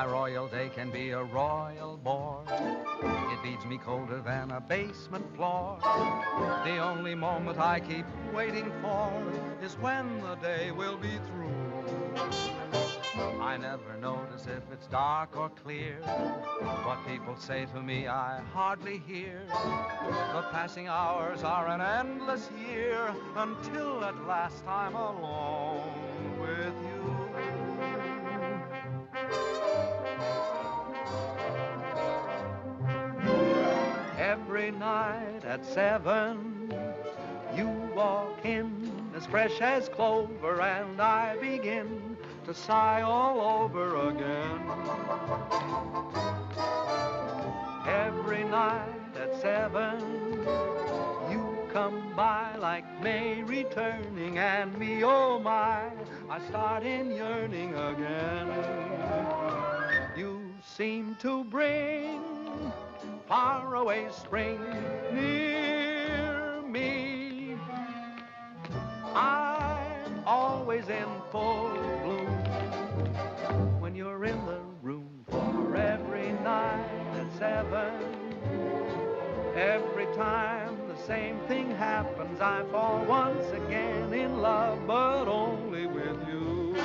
My royal day can be a royal bore. It leaves me colder than a basement floor. The only moment I keep waiting for is when the day will be through. I never notice if it's dark or clear. What people say to me I hardly hear. The passing hours are an endless year until at last I'm alone with you. Every night at 7, you walk in as fresh as clover, and I begin to sigh all over again. Every night at 7, you come by like May returning, and me, oh my, I start in yearning again. You seem to bring faraway spring near me. I'm always in full bloom when you're in the room. For every night at 7, every time the same thing happens, I fall once again in love, but only with you.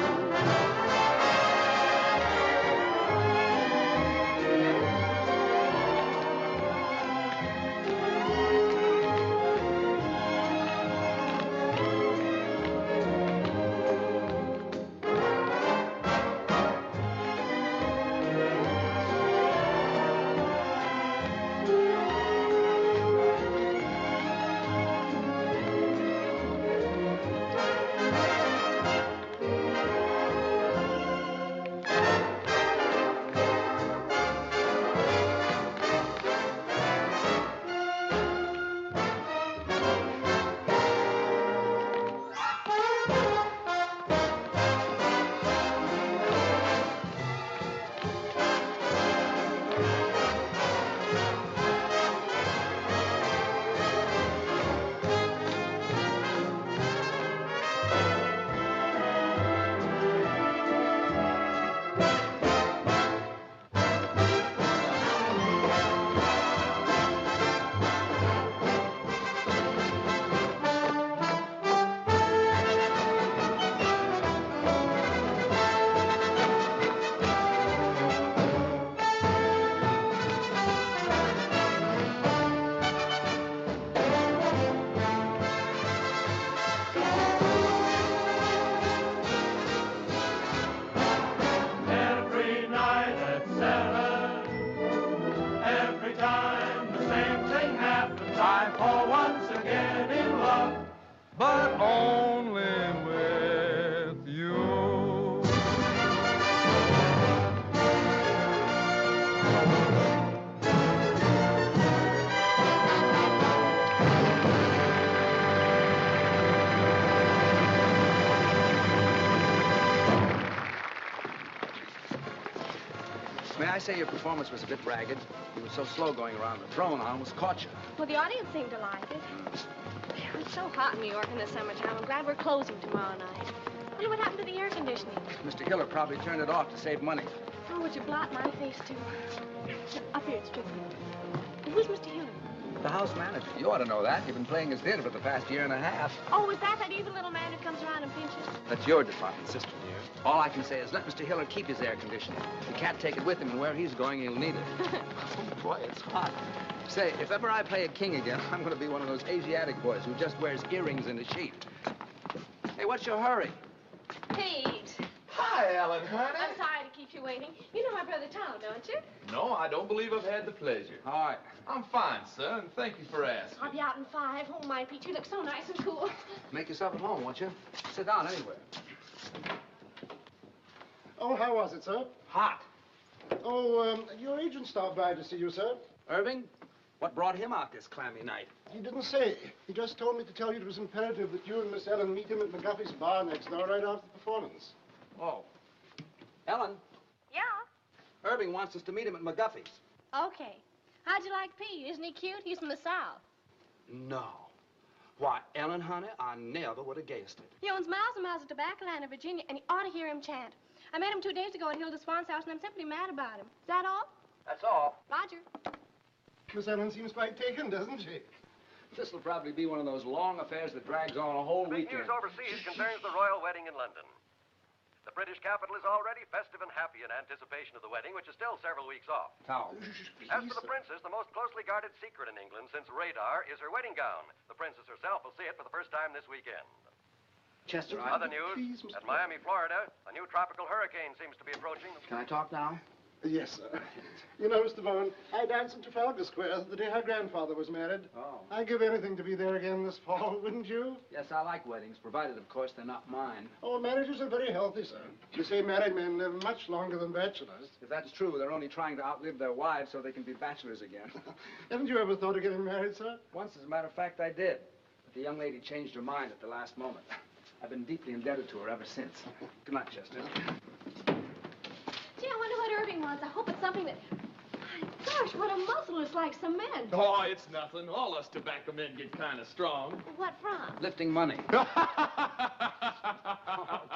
But only with you. May I say your performance was a bit ragged? You were so slow going around the throne, I almost caught you. Well, the audience seemed to like it. It's so hot in New York in the summertime. I'm glad we're closing tomorrow night. I wonder what happened to the air conditioning. Mr. Hiller probably turned it off to save money. Oh, would you blot my face, too? Up here, it's tricky. Who's Mr. Hiller? The house manager. You ought to know that. You've been playing his theater for the past year and a half. Oh, is that evil little man who comes around and pinches? That's your department, sister dear. All I can say is let Mr. Hiller keep his air conditioning. He can't take it with him, and where he's going, he'll need it. Oh, boy, it's hot. Say, if ever I play a king again, I'm going to be one of those Asiatic boys who just wears earrings in a sheet. Hey, what's your hurry? Pete. Hi, Ellen, honey. I'm sorry to keep you waiting. You know my brother Tom, don't you? No, I don't believe I've had the pleasure. All right. I'm fine, sir, and thank you for asking. I'll be out in 5. Oh, my, Pete, you look so nice and cool. Make yourself at home, won't you? Sit down anywhere. Oh, how was it, sir? Hot. Oh, your agent stopped by to see you, sir. Irving, what brought him out this clammy night? He didn't say. He just told me to tell you it was imperative that you and Miss Ellen meet him at McGuffey's bar next door right after the performance. Oh. Ellen? Yeah? Irving wants us to meet him at McGuffey's. Okay. How'd you like Pete? Isn't he cute? He's from the South. No. Why, Ellen, honey, I never would have guessed it. He owns miles and miles of tobacco land in Virginia, and you ought to hear him chant. I met him 2 days ago at Hilda Swan's house, and I'm simply mad about him. Is that all? That's all. Roger. Miss Ellen seems quite taken, doesn't she? This will probably be one of those long affairs that drags on a whole Big weekend. news overseas concerns the royal wedding in London. The British capital is already festive and happy in anticipation of the wedding, which is still several weeks off. Towel. As for the princess, the most closely guarded secret in England since radar is her wedding gown. The princess herself will see it for the first time this weekend. Chester, Other news, Please, Mr. at Miami, Florida, a new tropical hurricane seems to be approaching. Can I talk now? Yes, sir. You know, Mr. Vaughan, I danced in Trafalgar Square the day her grandfather was married. Oh. I'd give anything to be there again this fall, wouldn't you? Yes, I like weddings, provided, of course, they're not mine. Oh, marriages are very healthy, sir. You say married men live much longer than bachelors. If that's true, they're only trying to outlive their wives so they can be bachelors again. Haven't you ever thought of getting married, sir? Once, as a matter of fact, I did. But the young lady changed her mind at the last moment. I've been deeply indebted to her ever since. Good night, Chester. Gee, I wonder what Irving wants. I hope it's something that... My gosh, what a muscle. It's like cement. Oh, it's nothing. All us tobacco men get kind of strong. What from? Lifting money. Oh,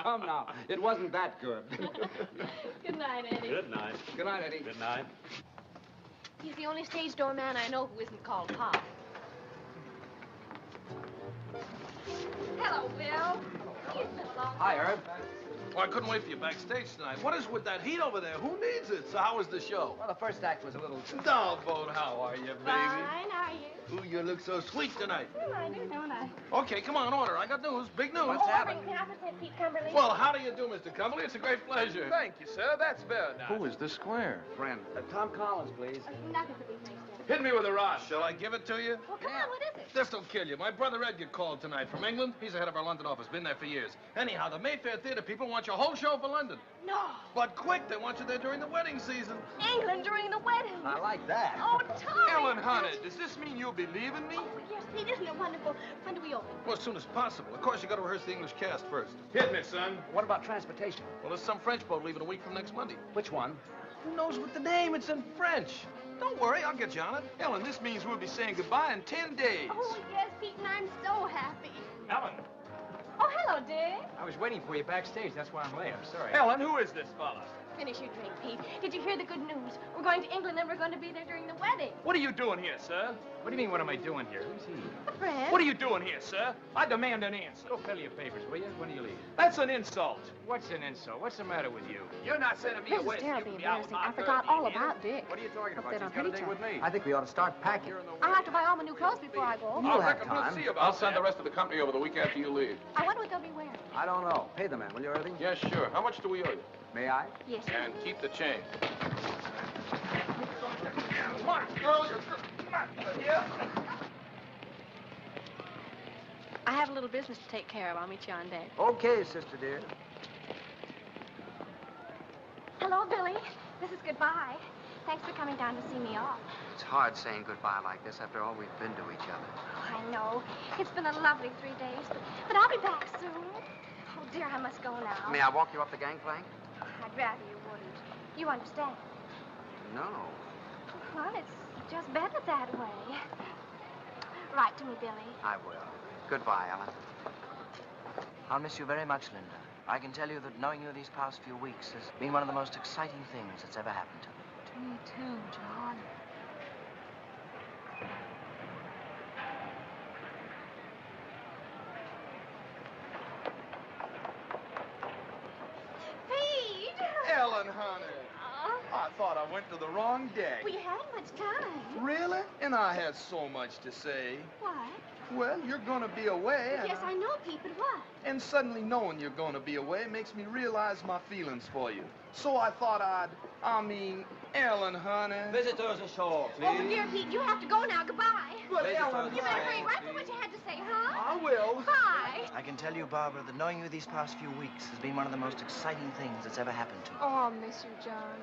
come now. It wasn't that good. Good night, Eddie. Good night. Good night, Eddie. Good night. He's the only stage door man I know who isn't called Pop. Hello, Bill. It's been a long time. Hi, Herb. Well, I couldn't wait for you backstage tonight. What is with that heat over there? Who needs it? So how was the show? Well, the first act was a little... Starboat, how are you, baby? Fine, how are you? Ooh, you look so sweet tonight. Well, I do, don't I? Okay, come on, order. I got news, big news. What's happening? Can I present Pete Cumberly? Well, how do you do, Mr. Cumberly? It's a great pleasure. Thank you, sir. That's very nice. Who is this square? Friend. Tom Collins, please. Nothing to be mixed in. Hit me with a rod. Shall I give it to you? Well, come on, what is it? This will kill you. My brother Edgar called tonight from England. He's the head of our London office. Been there for years. Anyhow, the Mayfair Theater people want your whole show for London. No. But quick, they want you there during the wedding season. England during the wedding. I like that. Oh, Tom. Ellen Hunter, does this mean you'll be leaving me? Oh, yes, Pete, isn't it wonderful? When do we open? Well, as soon as possible. Of course, you got to rehearse the English cast first. Hit me, son. What about transportation? Well, there's some French boat leaving a week from next Monday. Which one? Who knows what the name? It's in French. Don't worry, I'll get you on it. Ellen, this means we'll be saying goodbye in 10 days. Oh, yes, Pete, and I'm so happy. Ellen. Oh, hello, Dick. I was waiting for you backstage. That's why I'm late. I'm sorry. Ellen, who is this fella? Finish your drink, Pete. Did you hear the good news? We're going to England and we're going to be there during the wedding. What are you doing here, sir? What do you mean, what am I doing here? Who's he? A friend. What are you doing here, sir? I demand an answer. Go fill your papers, will you? When do you leave? That's an insult. What's an insult? What's the matter with you? You're not sending me This away. is so you terribly can be out with embarrassing. my I forgot girl, all you hear? about Dick. What are you talking Up about? there She's on got a pretty date with me. I think we ought to start packing. I'll have to buy all my new clothes before I go. You'll have We'll time. see about I'll send that. the rest of the company over the week after you leave. I wonder what they'll be wearing. I don't know. Pay the man, will you, Irving? Yes, sure. How much do we owe you? May I? Yes. And keep the change. Come on, girl. Come on. Yeah. I have a little business to take care of. I'll meet you on deck. Okay, sister dear. Hello, Billy. This is goodbye. Thanks for coming down to see me off. It's hard saying goodbye like this after all we've been to each other. Oh, I know. It's been a lovely 3 days, but I'll be back soon. Oh, dear, I must go now. May I walk you up the gangplank? I'd rather you wouldn't. You understand? No. Well, it's just better that way. Write to me, Billy. I will. Goodbye, Ellen. I'll miss you very much, Linda. I can tell you that knowing you these past few weeks has been one of the most exciting things that's ever happened to me. To me, too, John. Pete! Ellen, honey. I thought I went to the wrong deck. We had much time. Really? And I had so much to say. What? Well, you're gonna be away, and, Yes, I know, Pete, but what? and suddenly knowing you're gonna be away makes me realize my feelings for you. So I thought Ellen, honey. Visitors ashore, Oh, dear Pete, you have to go now. Goodbye. But Ladies Ellen, first. You better hurry right for what you had to say, huh? I will. Bye. I can tell you, Barbara, that knowing you these past few weeks has been one of the most exciting things that's ever happened to me. Oh, I'll miss you, John.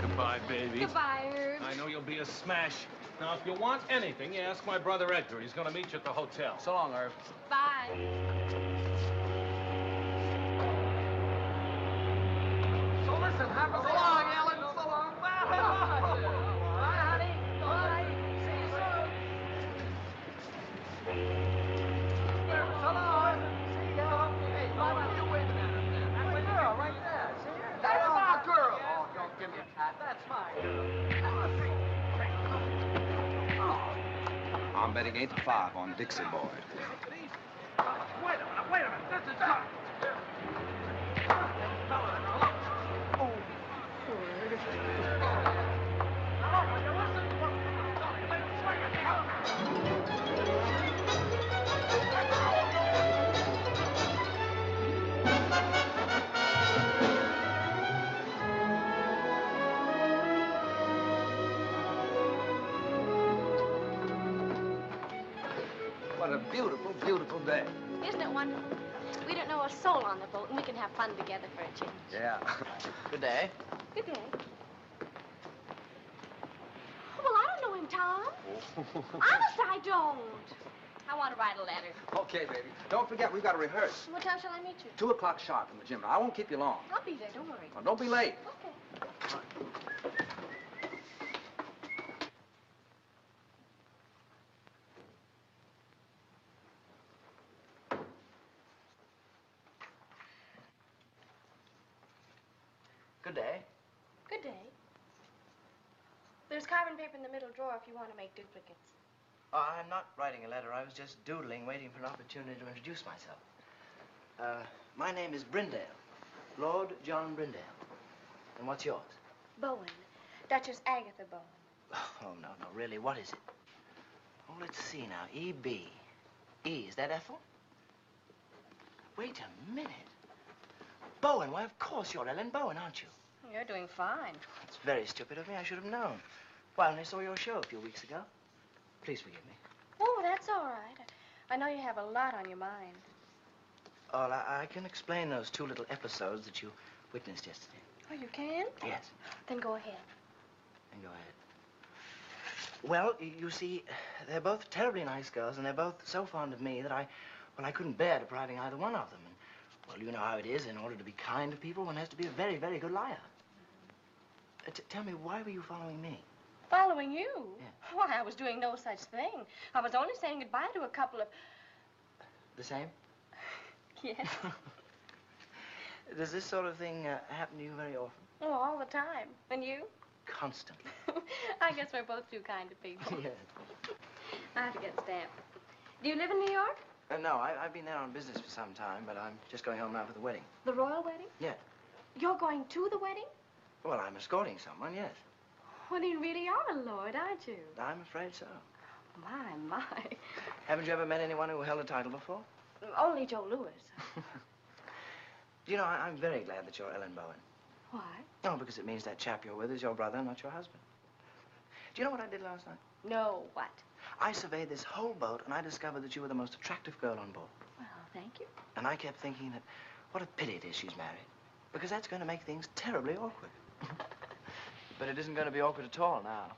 Goodbye, baby. Goodbye, Herb. I know you'll be a smash. Now, if you want anything, you ask my brother Edgar. He's gonna meet you at the hotel. So long, Irv. Bye. So listen, have a so long, Ellen. So long. Bye. Bye, honey. Bye. See you soon. I'm betting 8-5 on Dixie Boy. Wait a minute. This is not... What a beautiful, beautiful day. Isn't it wonderful? We don't know a soul on the boat, and we can have fun together for a change. Yeah. Good day. Good day. Oh, well, I don't know him, Tom. Honest, I don't. I want to write a letter. Okay, baby. Don't forget, we've got to rehearse. What time shall I meet you? 2 o'clock sharp in the gym. Now, I won't keep you long. I'll be there, don't worry. Well, don't be late. Okay. Good day. Good day. There's carbon paper in the middle drawer if you want to make duplicates. Oh, I'm not writing a letter. I was just doodling, waiting for an opportunity to introduce myself. My name is Brindale. Lord John Brindale. And what's yours? Bowen. Duchess Agatha Bowen. Oh, no, really, what is it? Oh, let's see now. E.B. E, is that Ethel? Wait a minute. Bowen, why, of course you're Ellen Bowen, aren't you? You're doing fine. It's very stupid of me. I should have known. Well, I only saw your show a few weeks ago. Please forgive me. Oh, that's all right. I know you have a lot on your mind. Oh, I can explain those 2 little episodes that you witnessed yesterday. Oh, you can? Yes. Then go ahead. Then go ahead. Well, you see, they're both terribly nice girls, and they're both so fond of me that I couldn't bear depriving either one of them. And, well, you know how it is. In order to be kind to people, one has to be a very, very good liar. Tell me, why were you following me? Following you? Yeah. Why, I was doing no such thing. I was only saying goodbye to a couple of... The same? Yes. Does this sort of thing happen to you very often? Oh, all the time. And you? Constantly. I guess we're both too kind to people. Yes. I have to get stamped. Do you live in New York? No, I've been there on business for some time, but I'm just going home now for the wedding. The royal wedding? Yeah. You're going to the wedding? Well, I'm escorting someone, yes. Well, you really are a lord, aren't you? I'm afraid so. My. Haven't you ever met anyone who held a title before? Only Joe Louis. You know, I'm very glad that you're Ellen Bowen. Why? Oh, because it means that chap you're with is your brother, not your husband. Do you know what I did last night? No, what? I surveyed this whole boat, and I discovered that you were the most attractive girl on board. Well, thank you. And I kept thinking that what a pity it is she's married, because that's going to make things terribly awkward. But it isn't going to be awkward at all now.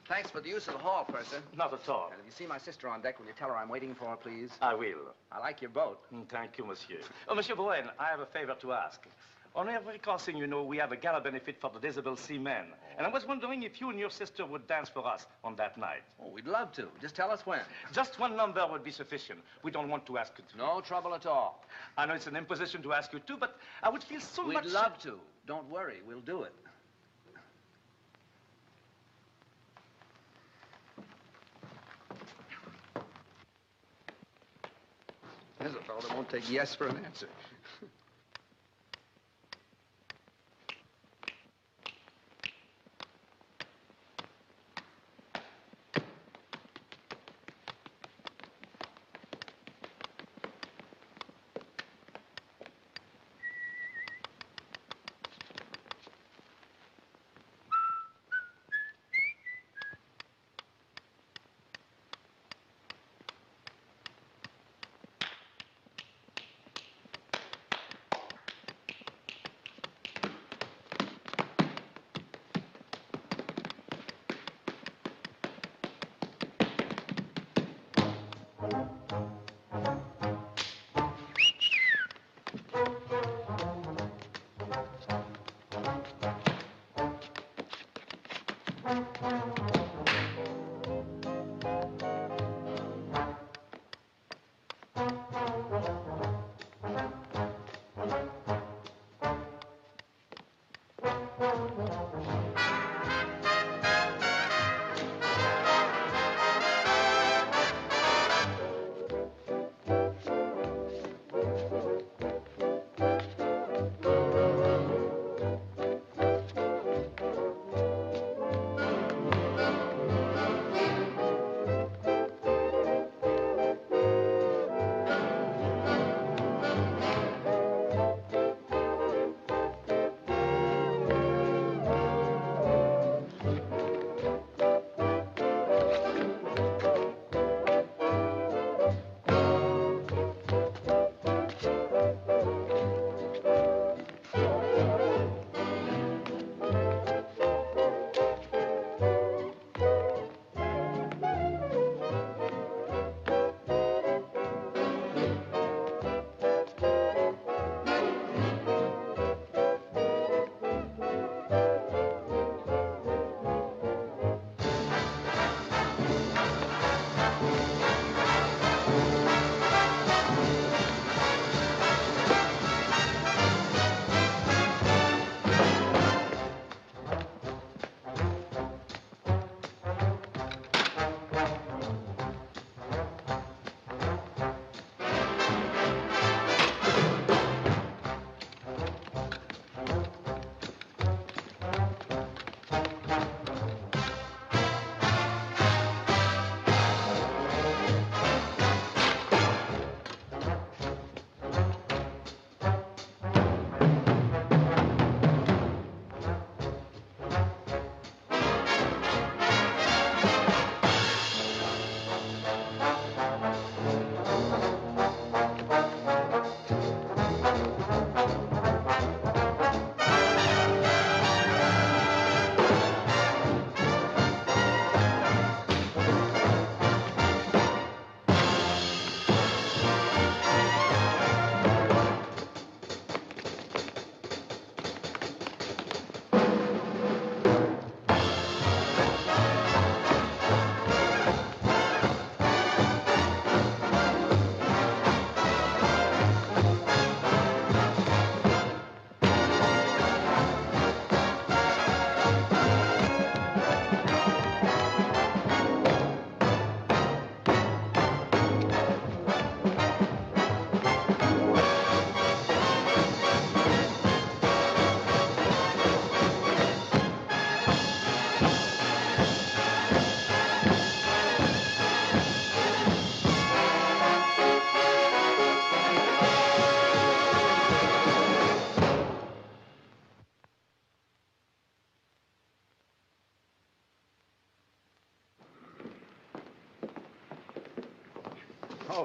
Thanks for the use of the hall, Purser. Not at all. And if you see my sister on deck, will you tell her I'm waiting for her, please? I will. I like your boat. Thank you, monsieur. Oh, Monsieur Bowen, I have a favor to ask. On every crossing, you know, we have a gala benefit for the disabled seamen. And I was wondering if you and your sister would dance for us on that night. Oh, we'd love to. Just tell us when. Just one number would be sufficient. We don't want to ask you to. No trouble at all. I know it's an imposition to ask you to, but I would feel so much... We'd love to. Don't worry. We'll do it. There's a fellow that won't take yes for an answer.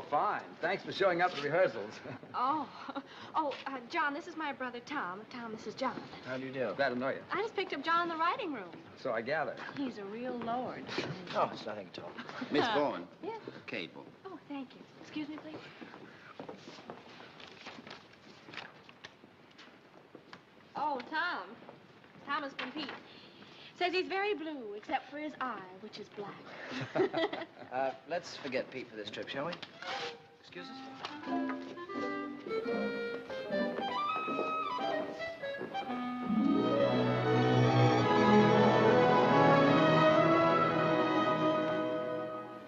fine. Thanks for showing up at rehearsals. John, this is my brother Tom. Tom, this is John. How do you do? Glad to know you. I just picked up John in the writing room. So I gather. He's a real lord. Oh, it's nothing at all. Miss Bowen. Yeah? Cable. Oh, thank you. Excuse me, please. Oh, Tom. Thomas from Pete. Says he's very blue, except for his eye, which is black. Let's forget Pete for this trip, shall we? Excuse us?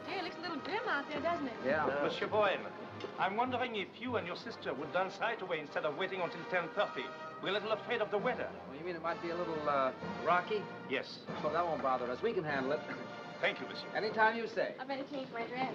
Gee, it looks a little grim out there, doesn't it? Yeah. Monsieur Bowen, I'm wondering if you and your sister would dance right away instead of waiting until 10:30. We're a little afraid of the weather. Well, you mean it might be a little, rocky? Yes. Well, that won't bother us. We can handle it. Thank you, monsieur. Anytime you say. I better change my dress.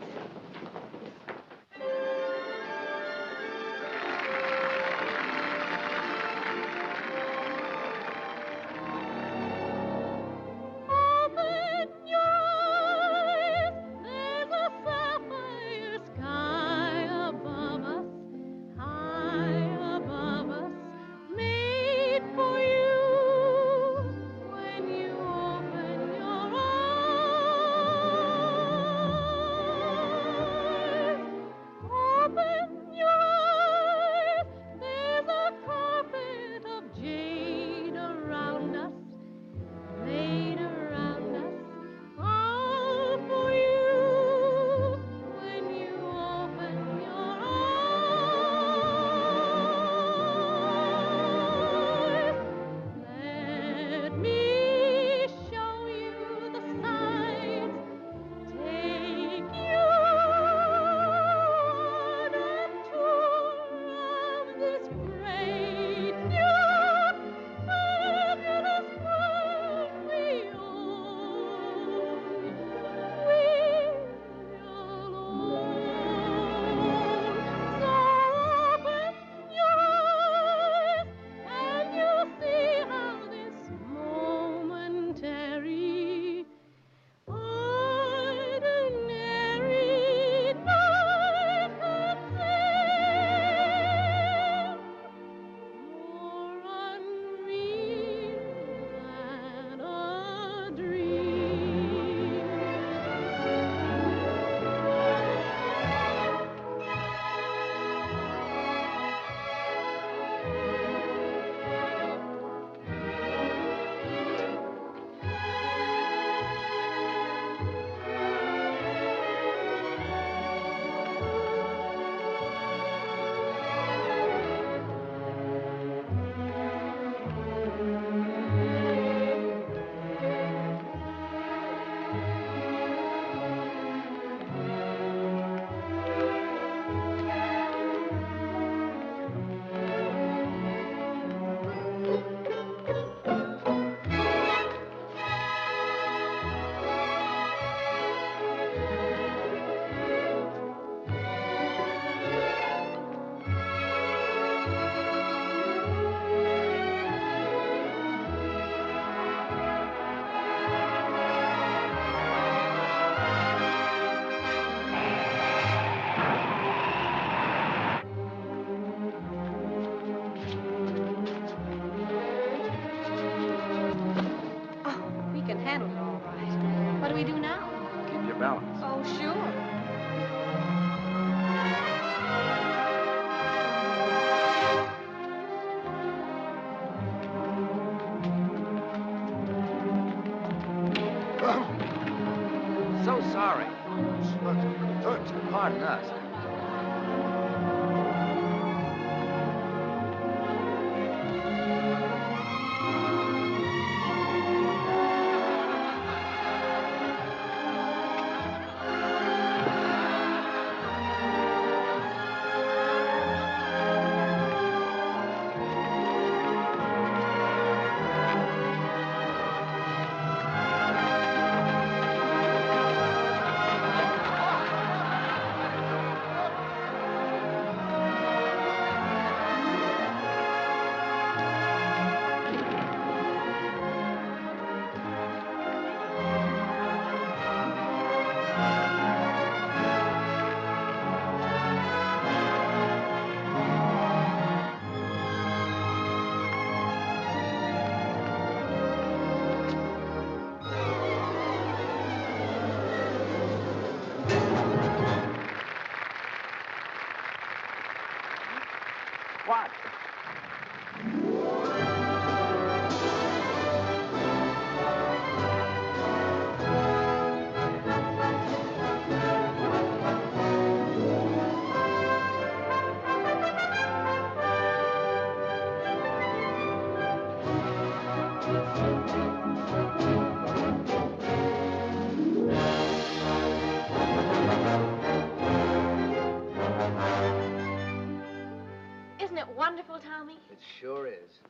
Isn't it wonderful, Tommy? It sure is.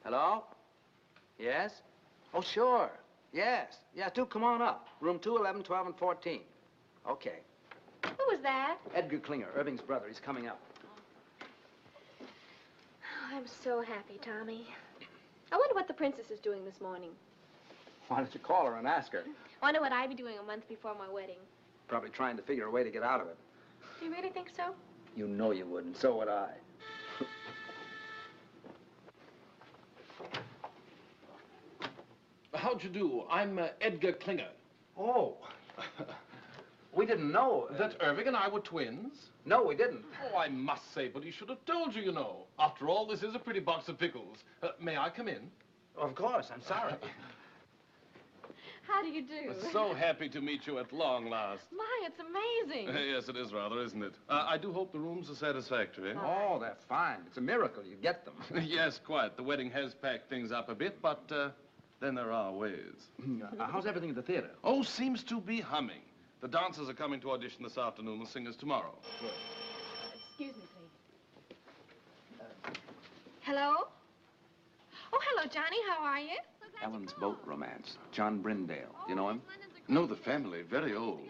Hello? Yes? Oh, sure. Yes. Yeah, do come on up. Room 2, 11, 12, and 14. Okay. Who was that? Edgar Klinger, Irving's brother. He's coming up. Oh, I'm so happy, Tommy. I wonder what the princess is doing this morning. Why don't you call her and ask her? I wonder what I'd be doing a month before my wedding. Probably trying to figure a way to get out of it. Do you really think so? You know you would, and so would I. How'd you do? I'm Edgar Klinger. Oh. We didn't know. That Irving and I were twins? No, we didn't. Oh, I must say, but he should have told you, you know. After all, this is a pretty box of pickles. May I come in? Of course, I'm sorry. How do you do? So happy to meet you at long last. My, it's amazing. Yes, it is rather, isn't it? I do hope the rooms are satisfactory. Oh, they're fine. It's a miracle you get them. Yes, quite. The wedding has packed things up a bit, but then there are ways. How's everything at the theater? Oh, seems to be humming. The dancers are coming to audition this afternoon, the singers tomorrow. Good. Excuse me, please. Hello? Oh, hello, Johnny. How are you? Ellen's boat romance. John Brindale. Do you know him? No, the family, very old.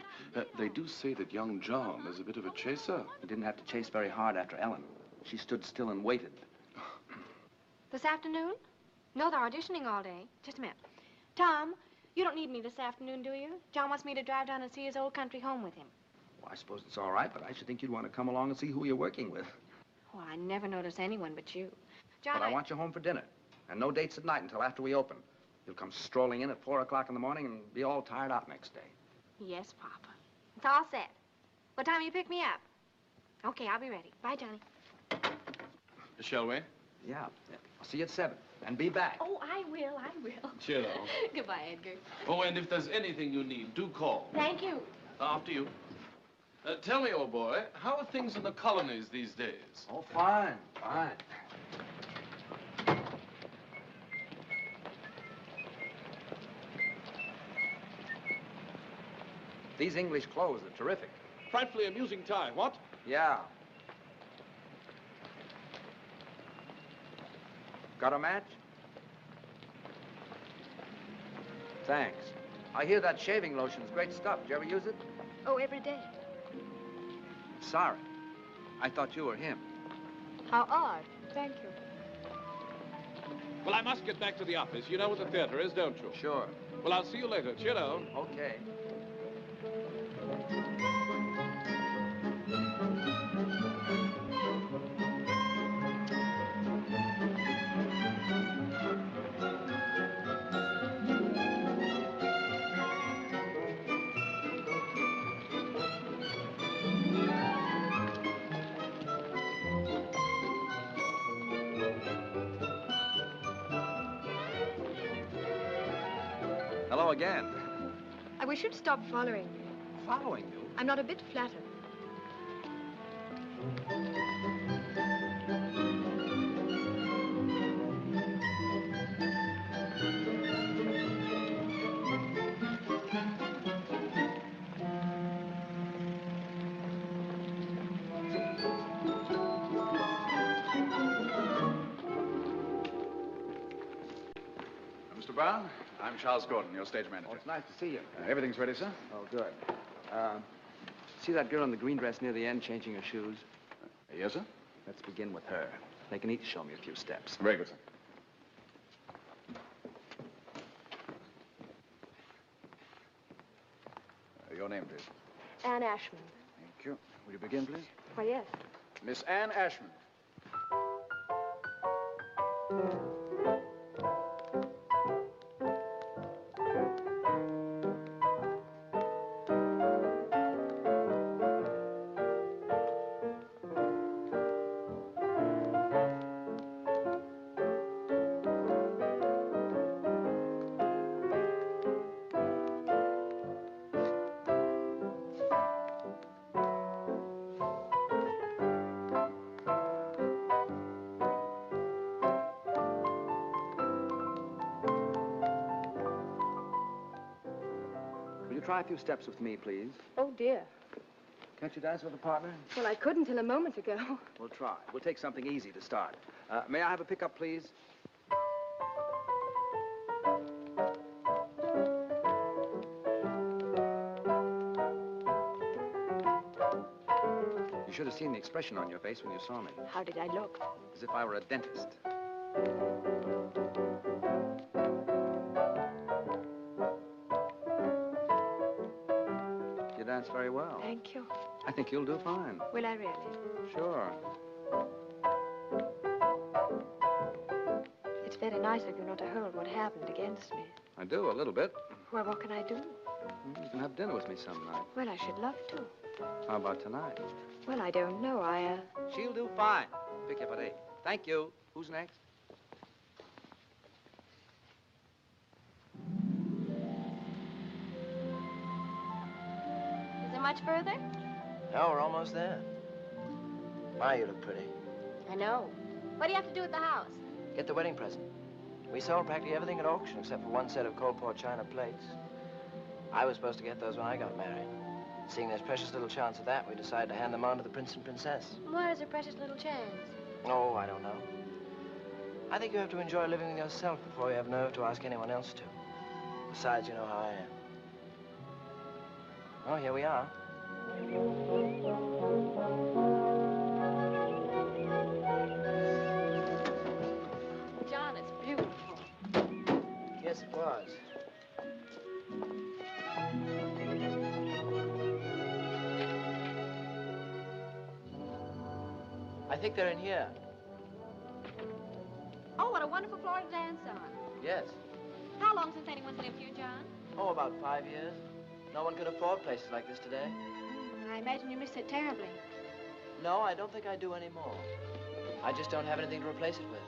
They do say that young John is a bit of a chaser. He didn't have to chase very hard after Ellen. She stood still and waited. This afternoon? No, they're auditioning all day. Just a minute. Tom, you don't need me this afternoon, do you? John wants me to drive down and see his old country home with him. Well, I suppose it's all right, but I should think you'd want to come along and see who you're working with. Oh, I never notice anyone but you. John, But I want you home for dinner. And no dates at night until after we open. You'll come strolling in at 4 o'clock in the morning and be all tired out next day. Yes, Papa. It's all set. What time will you pick me up? Okay, I'll be ready. Bye, Johnny. Shall we? Yeah. I'll see you at 7. And be back. Oh, I will. I will. Cheerio. Goodbye, Edgar. Oh, and if there's anything you need, do call. Thank you. After you. Tell me, old boy, how are things in the colonies these days? Oh, fine. Fine. These English clothes are terrific. Frightfully amusing tie, what? Yeah. Got a match? Thanks. I hear that shaving lotion's great stuff. Did you ever use it? Oh, every day. Sorry. I thought you were him. How odd. Thank you. Well, I must get back to the office. You know what the theater is, don't you? Sure. Well, I'll see you later. Cheerio. Okay. Hello again. I wish you'd stop following me. Following you? I'm not a bit flattered. Mr. Brown, I'm Charles Gordon, your stage manager. Oh, it's nice to see you. Everything's ready, sir? Oh, good. See that girl in the green dress near the end changing her shoes? Yes, sir? Let's begin with her. They can each show me a few steps. Very good, sir. Your name, please. Anne Ashman. Thank you. Will you begin, please? Why, yes. Miss Anne Ashman. try a few steps with me, please? Oh, dear. Can't you dance with a partner? Well, I couldn't till a moment ago. We'll try. We'll take something easy to start. May I have a pickup, please? You should have seen the expression on your face when you saw me. How did I look? As if I were a dentist. You dance very well. Thank you. I think you'll do fine. Will I really? Sure. It's very nice of you not to hold what happened against me. I do, a little bit. Well, what can I do? You can have dinner with me some night. Well, I should love to. How about tonight? Well, I don't know. She'll do fine. Pick up at 8. Thank you. Who's next? Is there much further? No, we're almost there. My, you look pretty. I know. What do you have to do at the house? Get the wedding present. We sold practically everything at auction except for one set of Coldport china plates. I was supposed to get those when I got married. Seeing there's precious little chance of that, we decided to hand them on to the prince and princess. Why is there precious little chance? Oh, I don't know. I think you have to enjoy living with yourself before you have nerve to ask anyone else to. Besides, you know how I am. Oh, here we are. John, it's beautiful. Yes, it was. I think they're in here. Oh, what a wonderful floor to dance on. Yes. How long since anyone's lived here, John? Oh, about 5 years. No one can afford places like this today. I imagine you miss it terribly. No, I don't think I do anymore. I just don't have anything to replace it with.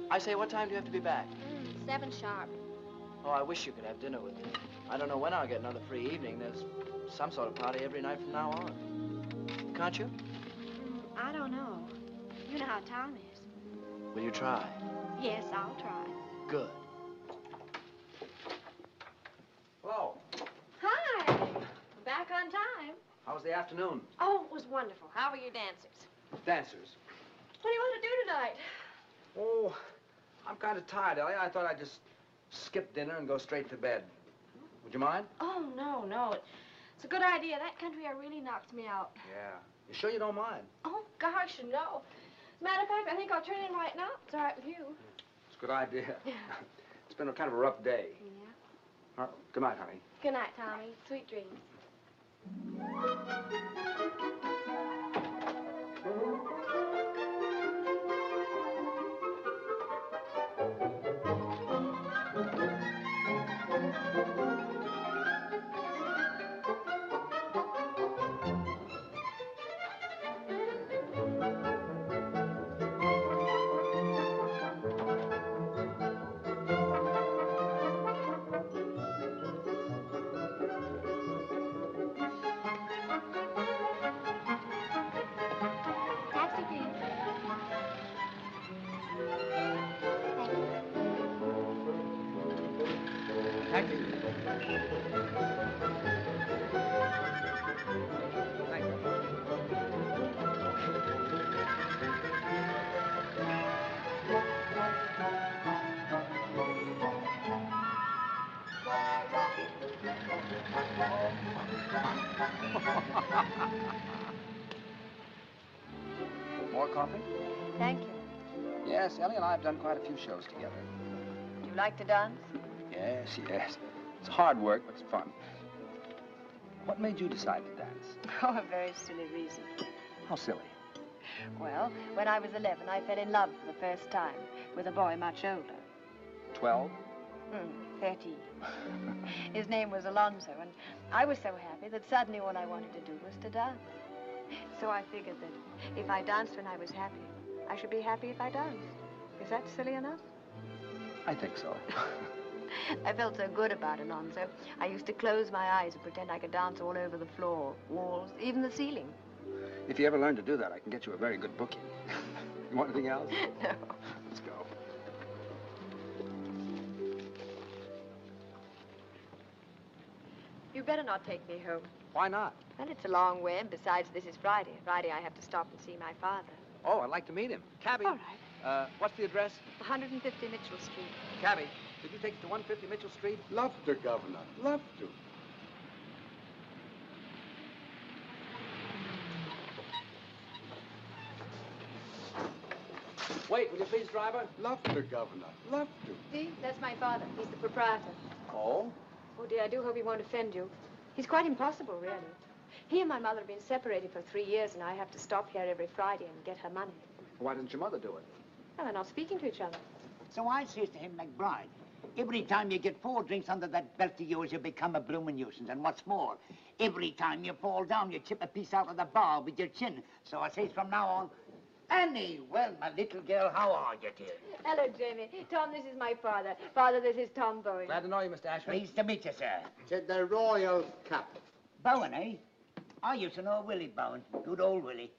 I say, what time do you have to be back? 7 sharp. Oh, I wish you could have dinner with me. I don't know when I'll get another free evening. There's some sort of party every night from now on. Can't you? I don't know. You know how Tom is. Will you try? Yes, I'll try. Good. Hello. Hi. Back on time. How was the afternoon? Oh, it was wonderful. How were your dancers? Dancers. What do you want to do tonight? Oh, I'm kind of tired, Ellie. I thought I'd just skip dinner and go straight to bed. Would you mind? Oh, no. It's a good idea. That country air really knocks me out. Yeah. You sure you don't mind? Oh, gosh, no. As a matter of fact, I think I'll turn in right now. It's all right with you. It's a good idea. It's been a kind of a rough day. Yeah. Good night, honey. Good night, Tommy. Sweet dreams. Taxi, please. Thank you. Thank you. More coffee? Thank you. Yes, Ellie and I have done quite a few shows together. Do you like to dance? Yes. It's hard work, but it's fun. What made you decide to dance? Oh, a very silly reason. How silly. Well, when I was 11, I fell in love for the first time with a boy much older. 12? 13. His name was Alonzo, and I was so happy that suddenly all I wanted to do was to dance. So I figured that if I danced when I was happy, I should be happy if I danced. Is that silly enough? I think so. I felt so good about Alonzo. I used to close my eyes and pretend I could dance all over the floor, walls, even the ceiling. If you ever learn to do that, I can get you a very good booking. You want anything else? No. Let's go. You better not take me home. Why not? Well, it's a long way, and besides, this is Friday. Friday, I have to stop and see my father. Oh, I'd like to meet him. Cabby. All right. What's the address? 150 Mitchell Street. Cabby, could you take us to 150 Mitchell Street? Love to, Governor. Love to. Wait, will you please, driver? Love to, Governor. Love to. See, that's my father. He's the proprietor. Oh? Oh, dear, I do hope he won't offend you. He's quite impossible, really. He and my mother have been separated for 3 years, and I have to stop here every Friday and get her money. Why didn't your mother do it? Well, they're not speaking to each other. So I says to him, McBride, every time you get 4 drinks under that belt of yours, you become a bloomin' nuisance. And what's more, every time you fall down, you chip a piece out of the bar with your chin. So I says from now on, Annie, well, my little girl, how are you, dear? Hello, Jamie. Tom, this is my father. Father, this is Tom Bowen. Glad to know you, Mr. Ashford. Pleased to meet you, sir. Said the Royal Cap. Bowen, eh? I used to know Willie Bowen. Good old Willie.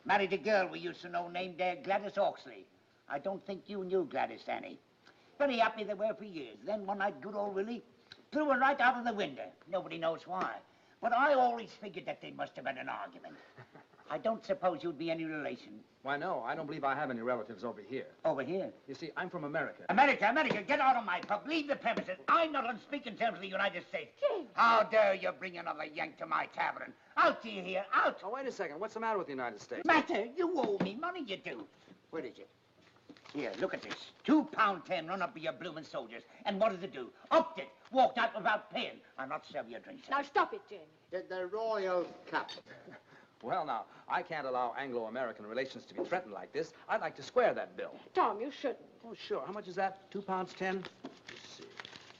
Married a girl we used to know named Gladys Oxley. I don't think you knew Gladys, Annie. Very happy they were for years. Then one night, good old Willie threw her right out of the window. Nobody knows why. But I always figured that they must have had an argument. I don't suppose you'd be any relation. Why, no. I don't believe I have any relatives over here. Over here? You see, I'm from America. America, get out of my pub. Leave the premises. I'm not on speaking terms with the United States. James. How dare you bring another Yank to my tavern? Out to you here, out. Oh, wait a second. What's the matter with the United States? Matter? You owe me money, you do. Where is it? Here, look at this. £2.10 run up with your bloomin' soldiers. And what does it do? Upped it. Walked out without paying. I'll not serve you drinks. Now, stop it, Jamie. Said the Royal Cap. Well, now, I can't allow Anglo-American relations to be threatened like this. I'd like to square that bill. Tom, you shouldn't. Oh, sure. How much is that? £2.10? Let's see.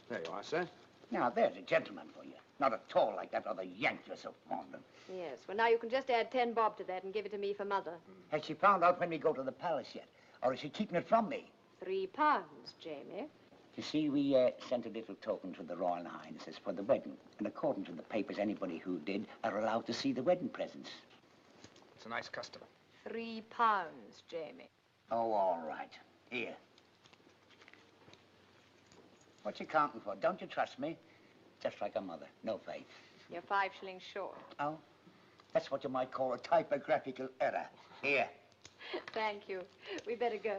There you are, sir. Now, there's a gentleman for you. Not at all like that other Yank you're so fond of. Yes, well, now you can just add 10 bob to that and give it to me for Mother. Has she found out when we go to the palace yet? Or is she keeping it from me? £3, Jamie. You see, we sent a little token to the Royal Highnesses for the wedding. And according to the papers, anybody who did are allowed to see the wedding presents. It's a nice custom. £3, Jamie. Oh, all right. Here. What you counting for? Don't you trust me? Just like a mother. No faith. You're 5 shillings short. Oh? That's what you might call a typographical error. Here. Thank you. We better go.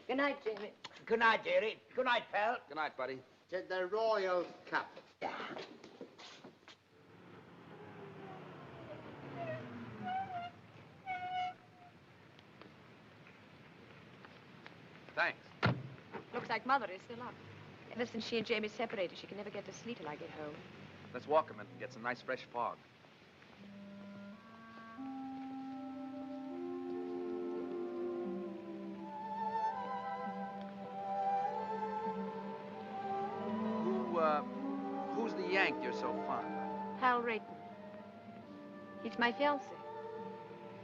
Good night, Jamie. Good night, dearie. Good night, pal. Good night, buddy. Said the Royal Cap. Yeah. Thanks. Looks like Mother is still up. Ever since she and Jamie separated, she can never get to sleep till I get home. Let's walk a minute and get some nice fresh fog. Who's the Yank you're so fond of? Hal Rayton. He's my fiancé.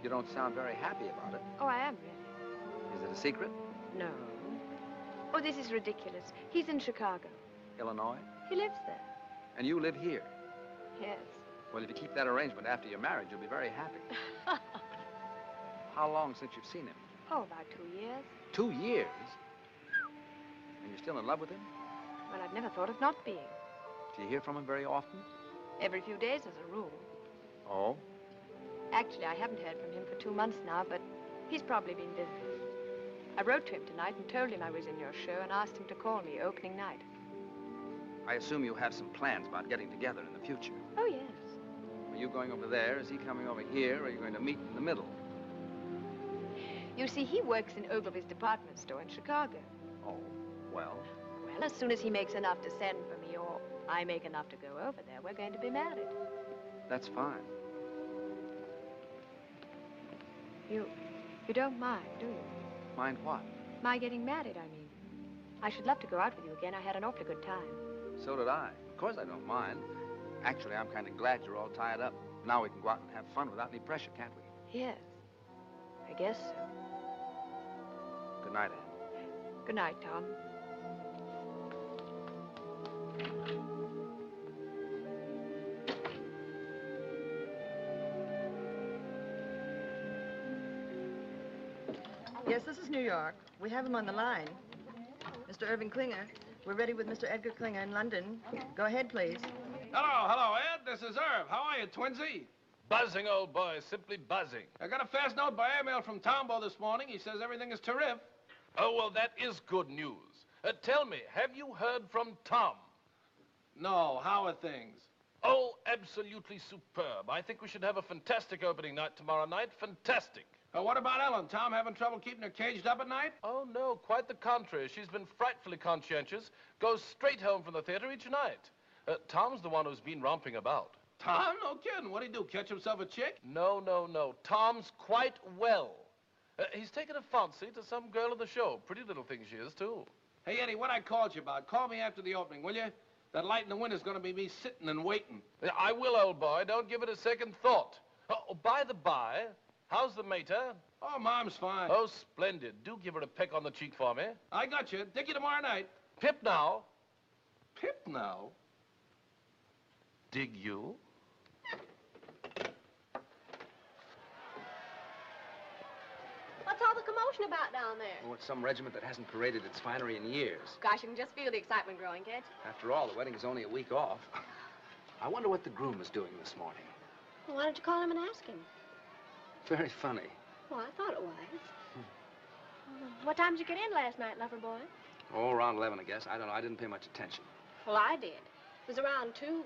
You don't sound very happy about it. Oh, I am, really. Is it a secret? No. Oh, this is ridiculous. He's in Chicago. Illinois? He lives there. And you live here? Yes. Well, if you keep that arrangement after your marriage, you'll be very happy. How long since you've seen him? Oh, about 2 years. 2 years? And you're still in love with him? Well, I've never thought of not being. Do you hear from him very often? Every few days, as a rule. Oh? Actually, I haven't heard from him for 2 months now, but he's probably been busy. I wrote to him tonight and told him I was in your show and asked him to call me opening night. I assume you have some plans about getting together in the future. Oh, yes. Are you going over there? Is he coming over here? Or are you going to meet in the middle? You see, he works in Ogilvy's department store in Chicago. Oh, well? Well, as soon as he makes enough to send for me, or I make enough to go over there, we're going to be married. That's fine. You don't mind, do you? Mind what? My getting married, I mean. I should love to go out with you again. I had an awfully good time. So did I. Of course I don't mind. Actually, I'm kind of glad you're all tied up. Now we can go out and have fun without any pressure, can't we? Yes. I guess so. Good night, Anne. Good night, Tom. Yes, this is New York. We have him on the line. Mr. Irving Klinger. We're ready with Mr. Edgar Klinger in London. Go ahead, please. Hello, Ed. Ed, this is Irv. How are you, Twinsy? Buzzing, old boy, simply buzzing. I got a fast note by airmail from Tombo this morning. He says everything is terrific. Oh, well, that is good news. Tell me, have you heard from Tom? No, how are things? Oh, absolutely superb. I think we should have a fantastic opening night tomorrow night. Fantastic. What about Ellen? Tom having trouble keeping her caged up at night? Oh, no, quite the contrary. She's been frightfully conscientious. Goes straight home from the theater each night. Tom's the one who's been romping about. Tom? No kidding. What'd he do, catch himself a chick? No, no, no. Tom's quite well. He's taken a fancy to some girl in the show. Pretty little thing she is, too. Hey, Eddie, what I called you about, call me after the opening, will you? That light in the window's gonna be me sitting and waiting. I will, old boy. Don't give it a second thought. Oh, by the by, how's the mater? Oh, Mom's fine. Oh, splendid. Do give her a peck on the cheek for me. I got you. Dick you tomorrow night. Pip now. Pip now? Dig you? What's all the commotion about down there? Oh, it's some regiment that hasn't paraded its finery in years. Gosh, you can just feel the excitement growing, can't you? After all, the wedding is only a week off. I wonder what the groom is doing this morning. Well, why don't you call him and ask him? Very funny. Well, I thought it was. What time did you get in last night, lover boy? Oh, around 11, I guess. I don't know. I didn't pay much attention. Well, I did. It was around 2.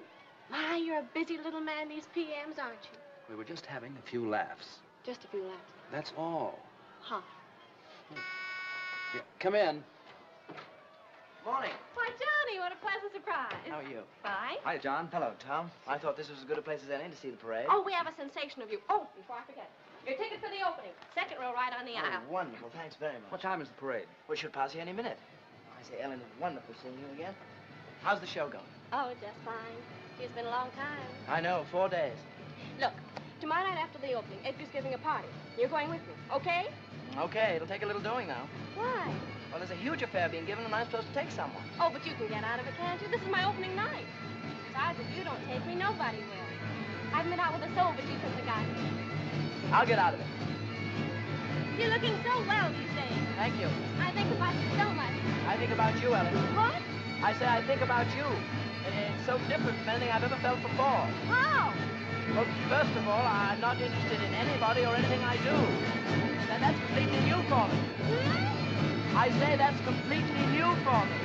My, you're a busy little man these PMs, aren't you? We were just having a few laughs. Just a few laughs. That's all. Huh. Yeah, come in. Morning. Why, Johnny, what a pleasant surprise. How are you? Fine. Hi, John. Hello, Tom. I thought this was as good a place as any to see the parade. Oh, we have a sensation of you. Oh, before I forget. Your ticket for the opening. Second row right on the aisle. Oh, wonderful. Thanks very much. What time is the parade? We should pass you any minute. I say, Ellen, it's wonderful seeing you again. How's the show going? Oh, just fine. It's been a long time. I know, 4 days. Look, tomorrow night after the opening, Edgar's giving a party. You're going with me, okay? Okay, it'll take a little doing now. Why? Well, there's a huge affair being given, and I'm supposed to take someone. Oh, but you can get out of it, can't you? This is my opening night. Besides, if you don't take me, nobody will. I've been out with a soul, but you couldn't have got me. I'll get out of it. You're looking so well these days. Thank you. I think about you so much. I think about you, Ellen. What? I say I think about you. It's so different from anything I've ever felt before. How? Well, first of all, I'm not interested in anybody or anything I do. And that's completely new for me. I say that's completely new for me.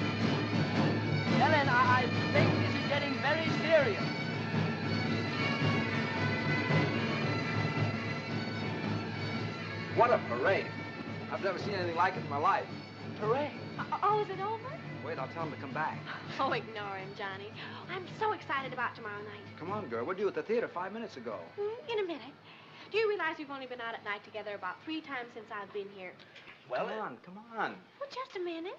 Ellen, I think this is getting very serious. What a parade. I've never seen anything like it in my life. Parade? Oh, is it over? Wait, I'll tell him to come back. Oh, ignore him, Johnny. I'm so excited about tomorrow night. Come on, girl. What'd you do at the theater 5 minutes ago? In a minute. Do you realize we've only been out at night together about 3 times since I've been here? Well, come on. Well, just a minute.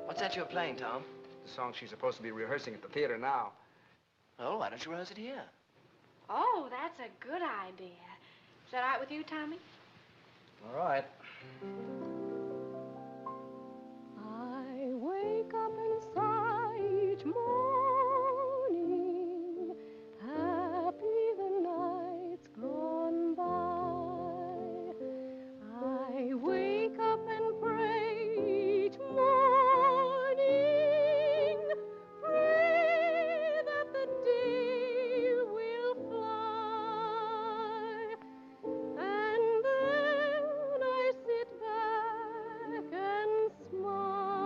What's that you're playing, Tom? The song she's supposed to be rehearsing at the theater now. Oh, why don't you rehearse it here? Oh, that's a good idea. Is that all right with you, Tommy? All right. I wake up and sigh each morning, happy the night's gone by. I wake up and pray each morning, pray that the day will fly, and then I sit back and smile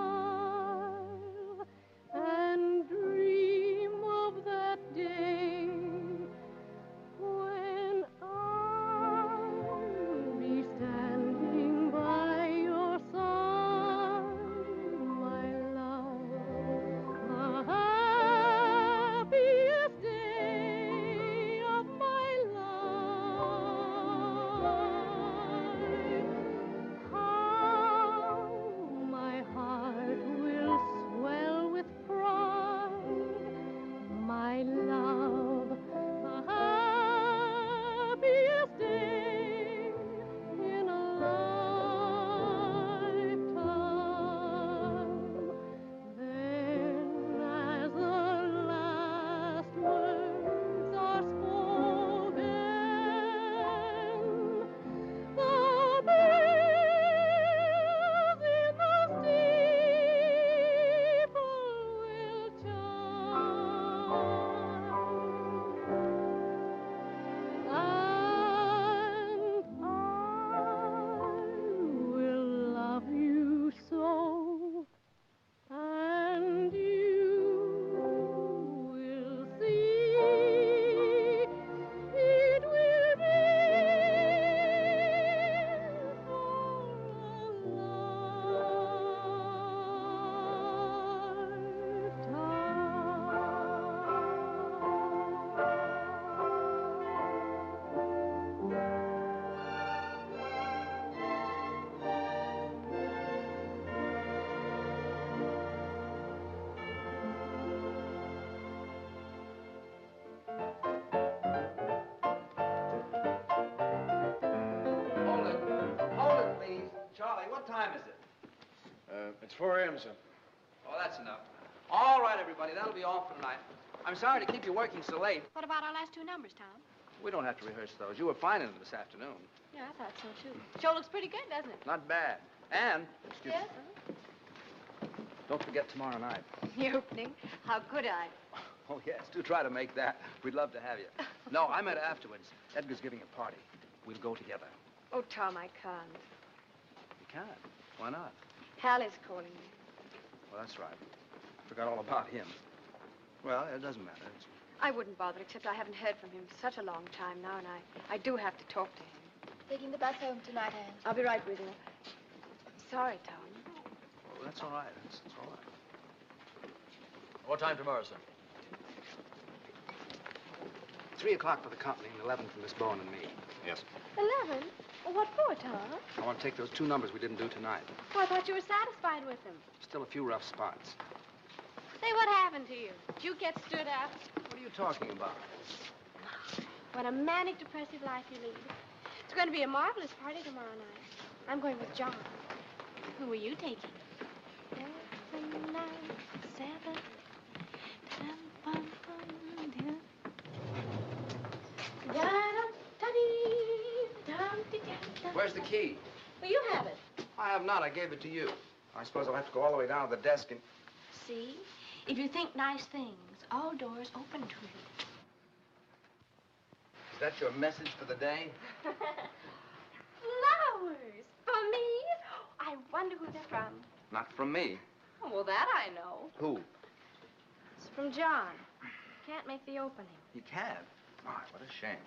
What time is it? It's 4 a.m., sir. Oh, that's enough. All right, everybody, that'll be all for tonight. I'm sorry to keep you working so late. What about our last two numbers, Tom? We don't have to rehearse those. You were fine in them this afternoon. Yeah, I thought so, too. Show looks pretty good, doesn't it? Not bad. And, excuse Yes, me, don't forget tomorrow night. The opening? How could I? Oh, yes, do try to make that. We'd love to have you. No, I meant afterwards. Edgar's giving a party. We'll go together. Oh, Tom, I can't. You can't. Why not? Hal is calling me. Well, that's right. Forgot all about him. Well, it doesn't matter. I wouldn't bother, except I haven't heard from him for such a long time now, and I do have to talk to him. Taking the bus home tonight, Anne. I'll be right with you. Sorry, Tom. Oh, that's all right. That's all right. What time tomorrow, sir? 3 o'clock for the company and 11 for Miss Bowen and me. Yes. 11? Well, what for, Tom? I want to take those 2 numbers we didn't do tonight. Oh, I thought you were satisfied with them. Still a few rough spots. Say, what happened to you? Did you get stood up? What are you talking about? What a manic, depressive life you lead. It's going to be a marvelous party tomorrow night. I'm going with John. Who are you taking? 7, 9, 7. Where's the key? Well, you have it. I have not. I gave it to you. I suppose I'll have to go all the way down to the desk and... See? If you think nice things, all doors open to you. Is that your message for the day? Flowers for me? I wonder who they're from. Not from me. Oh, well, that I know. Who? It's from John. Can't make the opening. You can't? My, what a shame.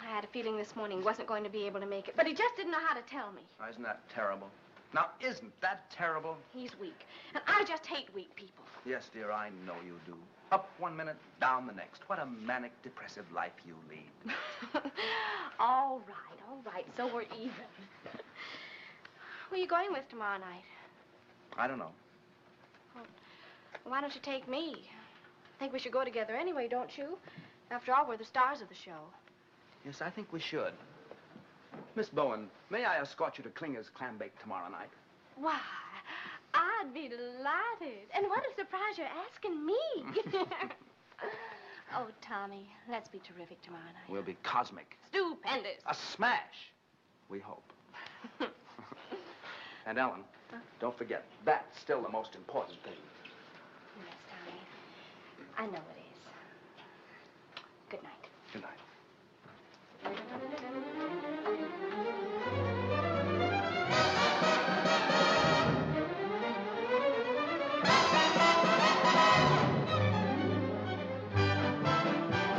I had a feeling this morning he wasn't going to be able to make it, but he just didn't know how to tell me. Oh, isn't that terrible? Now, isn't that terrible? He's weak, and I just hate weak people. Yes, dear, I know you do. Up 1 minute, down the next. What a manic, depressive life you lead. All right, so we're even. Who are you going with tomorrow night? I don't know. Well, why don't you take me? I think we should go together anyway, don't you? After all, we're the stars of the show. Yes, I think we should. Miss Bowen, may I escort you to Klinger's Clam Bake tomorrow night? Why, I'd be delighted. And what a surprise you're asking me. Oh, Tommy, let's be terrific tomorrow night. We'll be cosmic. Stupendous. A smash, we hope. And Ellen, don't forget, that's still the most important thing. Yes, Tommy. I know it is. Good night. Good night.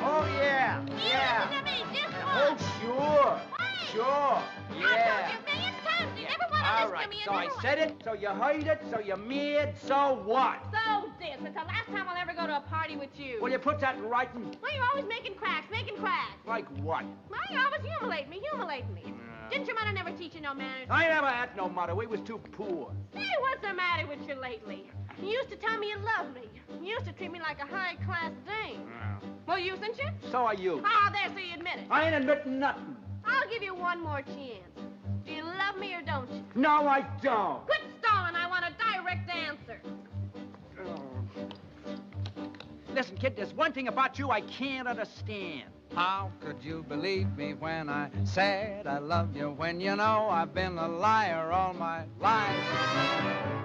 Oh, yeah. Yeah. Oh, sure. Sure. Yeah. All right, so I said it, so you heard it, so you're mad, so what? So this. It's the last time I'll ever go to a party with you. Will you put that in writing? Well, you're always making cracks. Like what? Well, you always humiliate me. Didn't your mother never teach you no manners? I never had no mother. We was too poor. Hey, what's the matter with you lately? You used to tell me you loved me. You used to treat me like a high-class dame. Well, usen't you? So are you. Ah, there, so you admit it. I ain't admitting nothing. I'll give you one more chance. Do you love me or don't you? No, I don't. Quit stalling. I want a direct answer. Listen, kid, there's one thing about you I can't understand. How could you believe me when I said I love you, when you know I've been a liar all my life?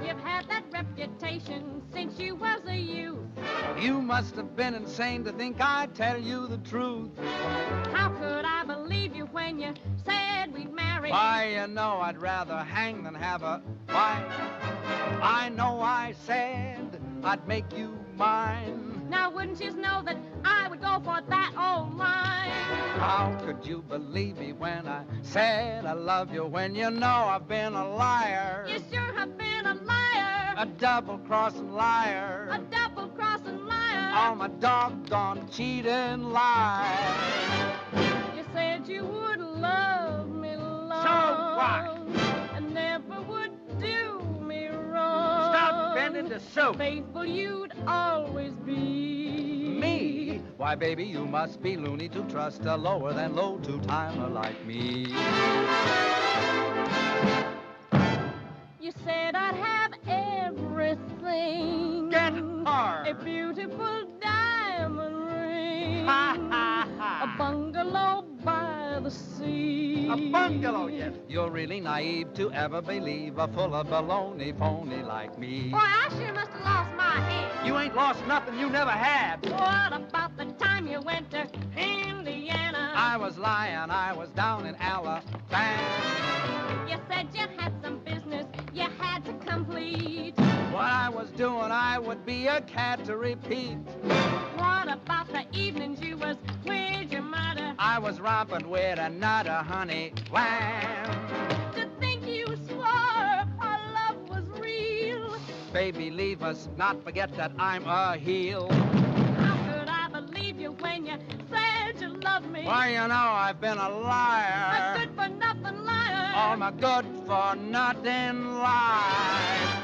You've had that reputation since you was a youth. You must have been insane to think I'd tell you the truth. How could I believe you when you said we'd marry? Why, you know I'd rather hang than have a wife. I know I said I'd make you mine. Now, wouldn't you know that I would go for that old line? How could you believe me when I said I love you, when you know I've been a liar? You sure have been a liar. A double-crossing liar. A double-crossing liar. All my doggone cheating lies. You said you would love me long. So what? And never would do me wrong. Stop bending the suit. Faithful you'd always be. Me? Why, baby, you must be loony to trust a lower than low two-timer like me. You said I'd have everything. Get hard. A beautiful diamond ring. Ha, ha, ha. A bungalow by the sea. A bungalow, yes. You're really naive to ever believe a full of baloney phony like me. Boy, I sure must have lost my head. You ain't lost nothing you never had. What about the time you went to Indiana? I was lying, I was down in Alabama. You said you had some business you had to complete. What I was doing, I would be a cad to repeat. What about the evenings you was with your mother? I was romping with another honey lamb. To think you swore our love was real. Baby, leave us, not forget that I'm a heel. How could I believe you when you said you loved me? Why, you know, I've been a liar. A good-for-nothing liar. All my good-for-nothing life.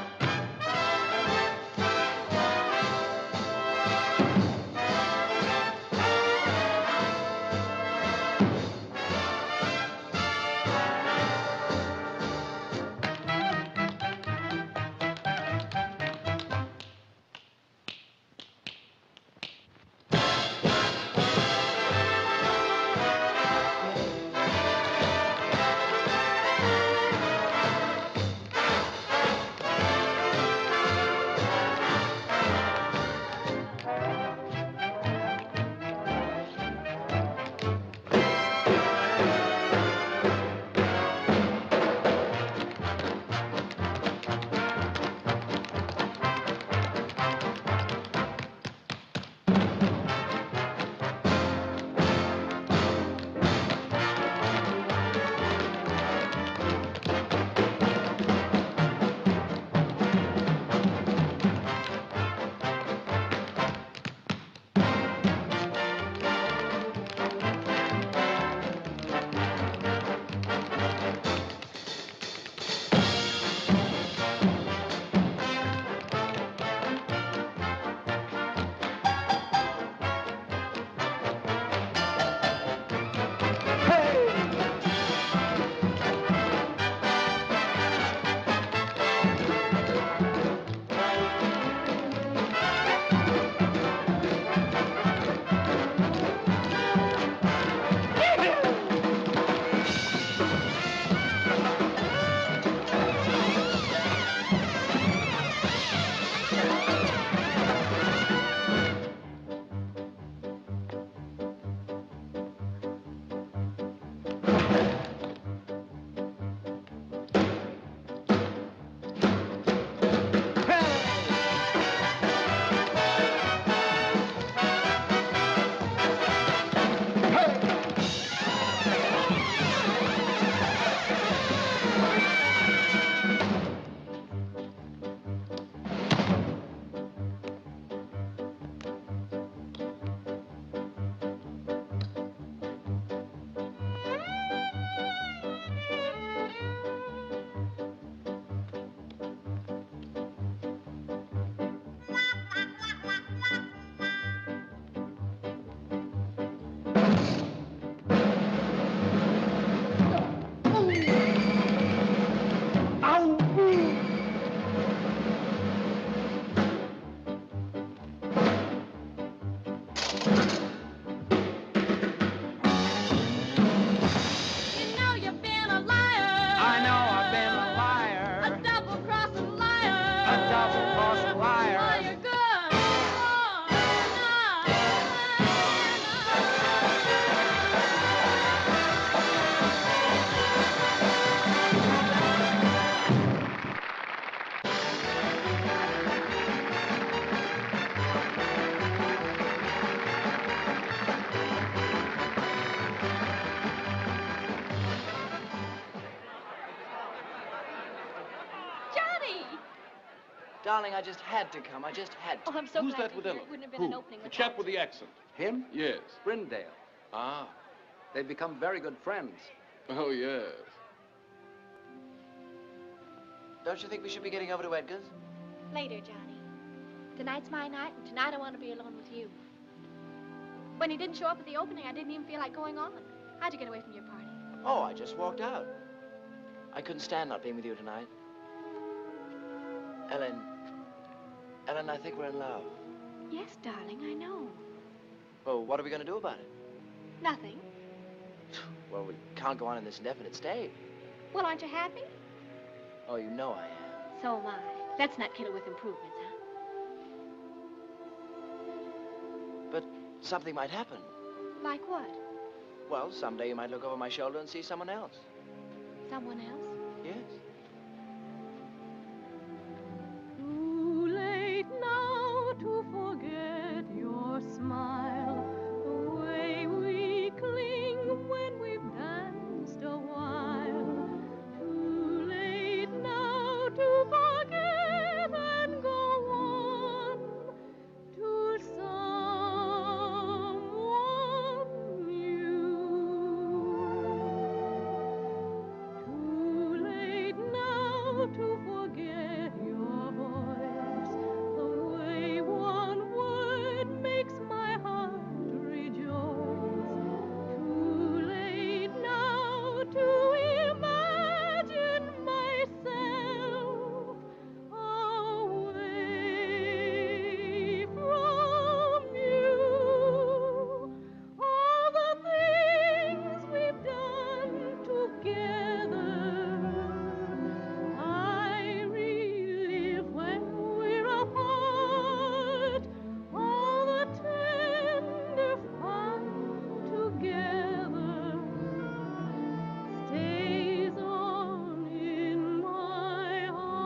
Darling, I just had to come. I just had to. Oh, I'm so Who's glad that with to hear Ellen? it wouldn't have been an opening. The chap with the accent. Him? Yes. Brindale. Ah. They've become very good friends. Oh, yes. Don't you think we should be getting over to Edgar's? Later, Johnny. Tonight's my night, and tonight I want to be alone with you. When he didn't show up at the opening, I didn't even feel like going on. How'd you get away from your party? Oh, I just walked out. I couldn't stand not being with you tonight. Ellen, I think we're in love. Yes, darling, I know. Well, what are we going to do about it? Nothing. Well, we can't go on in this indefinite state. Well, aren't you happy? Oh, you know I am. So am I. Let's not kid her with improvements, huh? But something might happen. Like what? Well, someday you might look over my shoulder and see someone else. Someone else? Yes. Too late now to forget your smile, the way we cling when we've danced a while. Too late now to forget and go on to someone new. Too late now to forget your voice, the way one word makes my heart rejoice. Too late now to imagine myself away from you. All the things we've done together, I relive when we're apart. All the tender fun together stays on in my heart.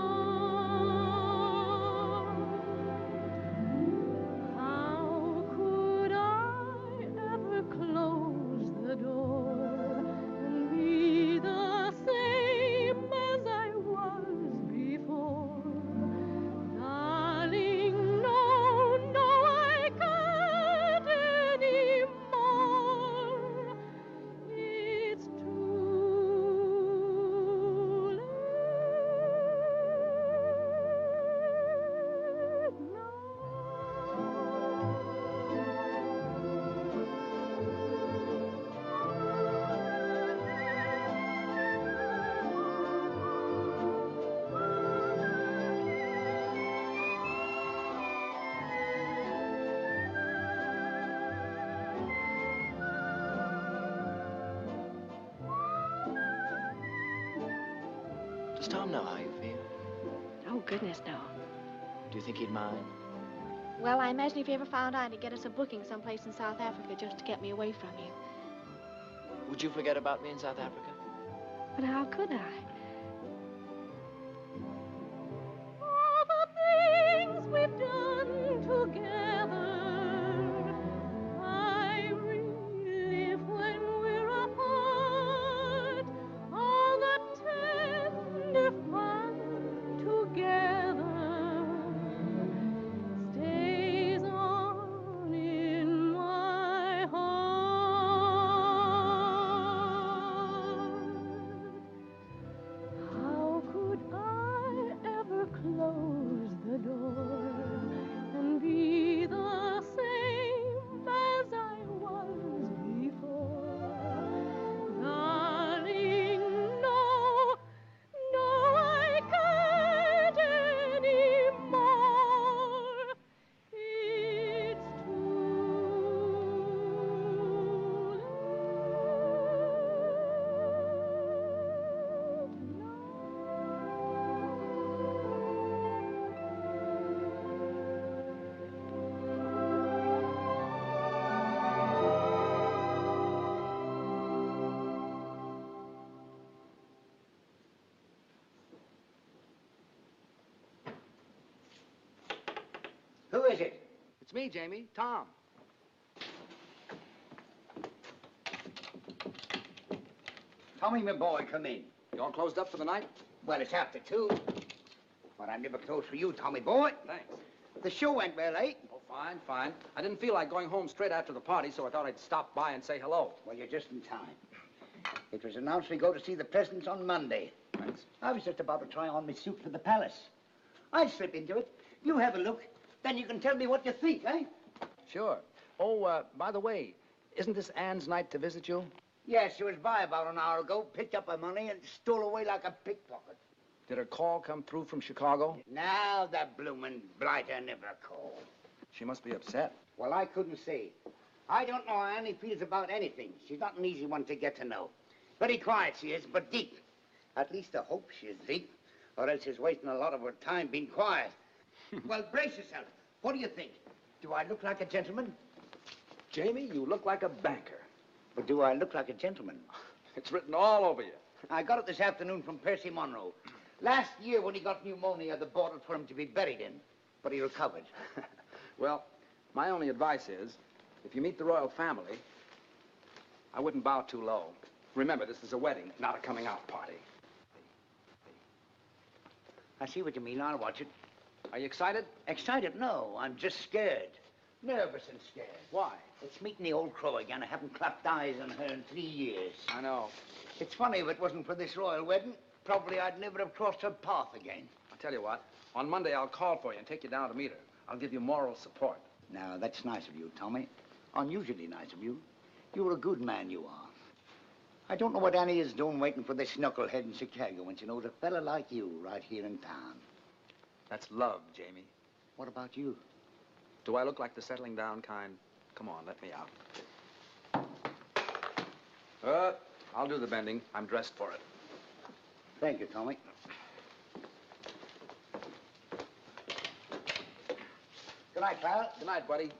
How could I ever close the door and be the same as I was before? Darling, no, no, I can't anymore. It's too late now. Does Tom know how you feel? Oh, goodness, no. Do you think he'd mind? Well, I imagine if he ever found out, he'd get us a booking someplace in South Africa just to get me away from you. Would you forget about me in South Africa? But how could I? All the things we've done together, I relive when we're apart. All the tender fun together stays on in my heart. How could I ever close the door and be the same as I was before? Darling, no, no, I can't anymore. It's Who is it? It's me, Jamie. Tom. Tommy, my boy, come in. You all closed up for the night? Well, it's after 2. But I'm never closed for you, Tommy boy. Thanks. The show went well, eh? Oh, fine, fine. I didn't feel like going home straight after the party, so I thought I'd stop by and say hello. Well, you're just in time. It was announced we go to see the presidents on Monday. Thanks. I was just about to try on my suit for the palace. I'll slip into it. You have a look. Then you can tell me what you think, eh? Sure. Oh, by the way, isn't this Anne's night to visit you? Yes, she was by about an hour ago, picked up her money, and stole away like a pickpocket. Did her call come through from Chicago? Now the bloomin' blighter never called. She must be upset. Well, I couldn't say. I don't know how Annie feels about anything. She's not an easy one to get to know. Very quiet she is, but deep. At least I hope she is deep, or else she's wasting a lot of her time being quiet. Well, brace yourself. What do you think? Do I look like a gentleman? Jamie, you look like a banker. But do I look like a gentleman? It's written all over you. I got it this afternoon from Percy Monroe. Last year when he got pneumonia, they bought it for him to be buried in, but he recovered. Well, my only advice is, if you meet the royal family, I wouldn't bow too low. Remember, this is a wedding, not a coming-out party. I see what you mean. I'll watch it. Are you excited? Excited? No, I'm just scared. Nervous and scared. Why? It's meeting the old crow again. I haven't clapped eyes on her in 3 years. I know. It's funny, if it wasn't for this royal wedding, probably I'd never have crossed her path again. I'll tell you what. On Monday, I'll call for you and take you down to meet her. I'll give you moral support. Now, that's nice of you, Tommy. Unusually nice of you. You're a good man, you are. I don't know what Annie is doing waiting for this knucklehead in Chicago when she knows a fella like you right here in town. That's love, Jamie. What about you? Do I look like the settling down kind? Come on, let me out. I'll do the bending. I'm dressed for it. Thank you, Tommy. Good night, pal. Good night, buddy.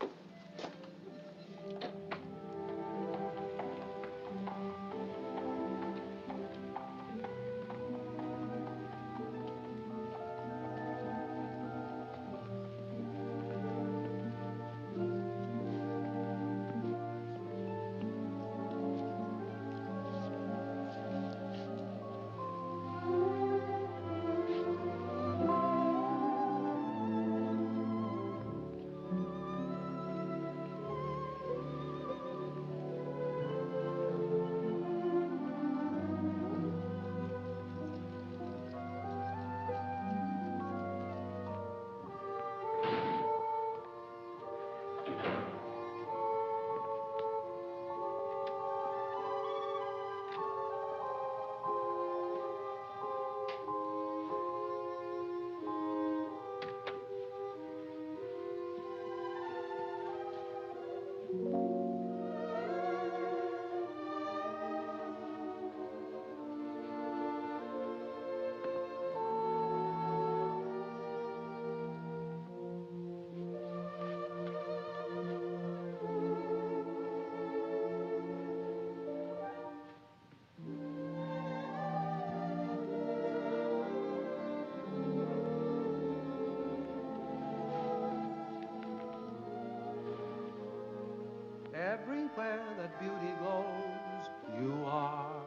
Everywhere that beauty glows, you are.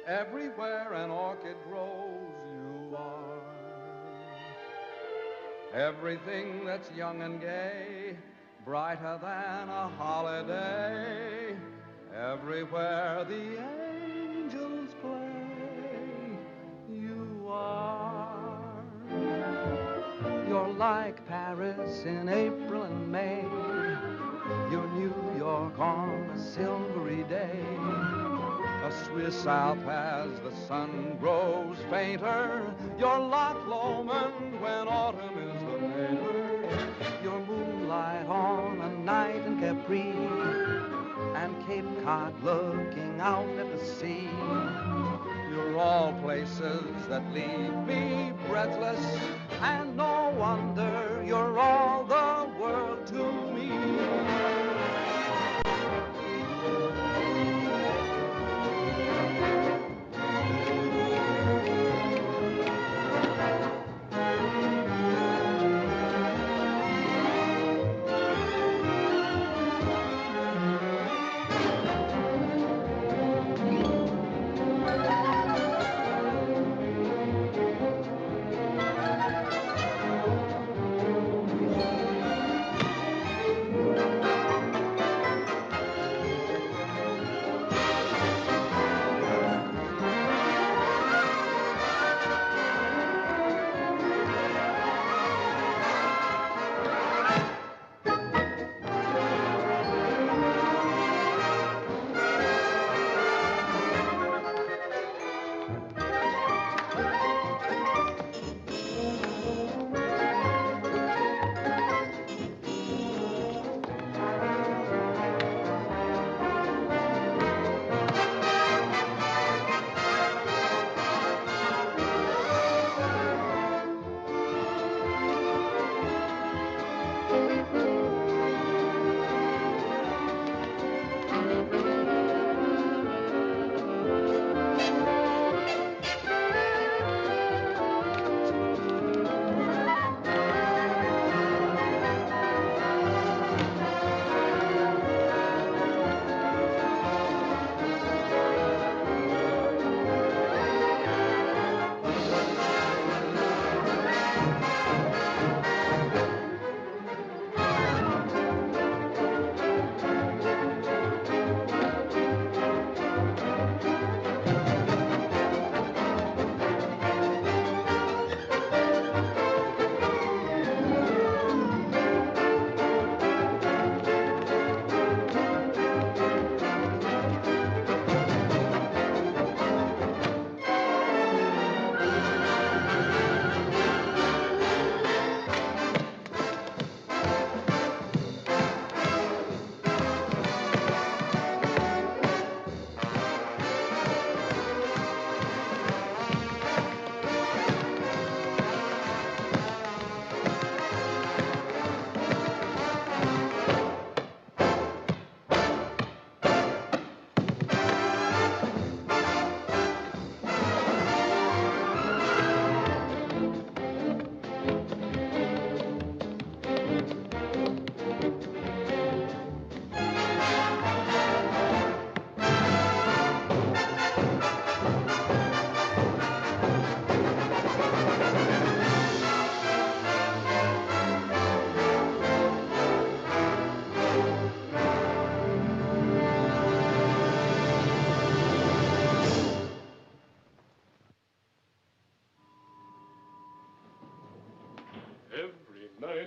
Everywhere an orchid grows, you are. Everything that's young and gay, brighter than a holiday. Everywhere the angels play, you are. You're like Paris in April and May. You're New York on a silvery day. A Swiss Alp as the sun grows fainter. You're Loch Lomond when autumn is the painter. You're moonlight on a night in Capri, and Cape Cod looking out at the sea. You're all places that leave me breathless, and no wonder you're all the world to me.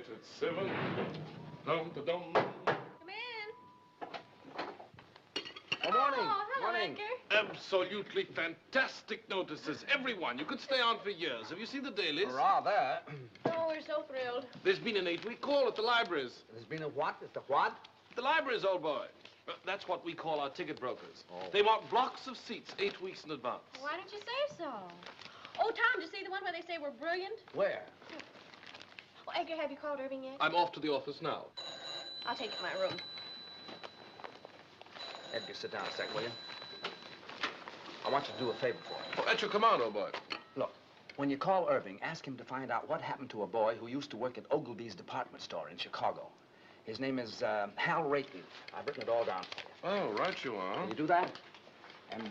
right, it's 7. Dum-da-dum. Come in. Good morning. Oh, hello, Morning. Edgar. Absolutely fantastic notices. Everyone. You could stay on for years. Have you seen the dailies? Rather. Oh, we're so thrilled. There's been an 8-week call at the libraries. There's been a what? It's the what? The libraries, old boy. That's what we call our ticket brokers. Oh. They want blocks of seats 8 weeks in advance. Why don't you say so? Oh, Tom, did you see the one where they say we're brilliant? Where? Oh, Edgar, have you called Irving yet? I'm off to the office now. I'll take you to my room. Edgar, sit down a sec, will you? I want you to do a favor for me. Oh, at your command, old boy. Look, when you call Irving, ask him to find out what happened to a boy who used to work at Ogilvy's department store in Chicago. His name is Hal Rayton. I've written it all down for you. Oh, right you are. Can you do that? And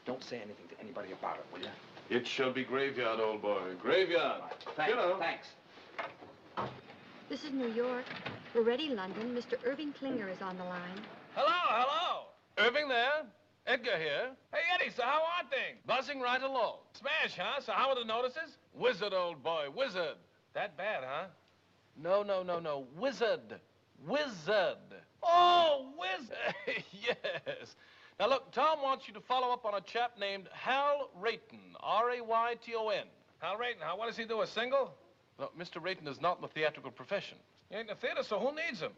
don't say anything to anybody about it, will you? It shall be graveyard, old boy. Graveyard. Thanks. You know. Thanks. This is New York. We're ready, London. Mr. Irving Klinger is on the line. Hello, hello. Irving there? Edgar here. Hey, Eddie, so how are things? Buzzing right along. Smash, huh? So how are the notices? Wizard, old boy, wizard. That bad, huh? No. Wizard. Wizard. Oh, wizard. Yes. Now, look, Tom wants you to follow up on a chap named Hal Rayton, R-A-Y-T-O-N. Hal Rayton, what does he do, a single? No, Mr. Rayton is not in the theatrical profession. He ain't in the theater, so who needs him?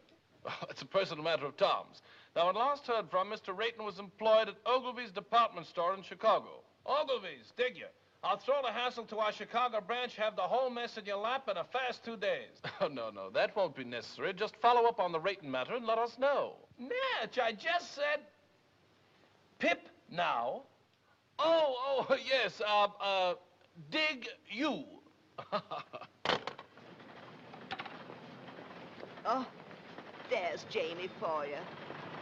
Oh, it's a personal matter of Tom's. Now, when last heard from, Mr. Rayton was employed at Ogilvy's department store in Chicago. Ogilvy's, dig you? I'll throw the hassle to our Chicago branch, have the whole mess in your lap in a fast 2 days. Oh, no, that won't be necessary. Just follow up on the Rayton matter and let us know. Natch, I just said... Pip now. Oh, yes, dig you. Oh, there's Jamie for you.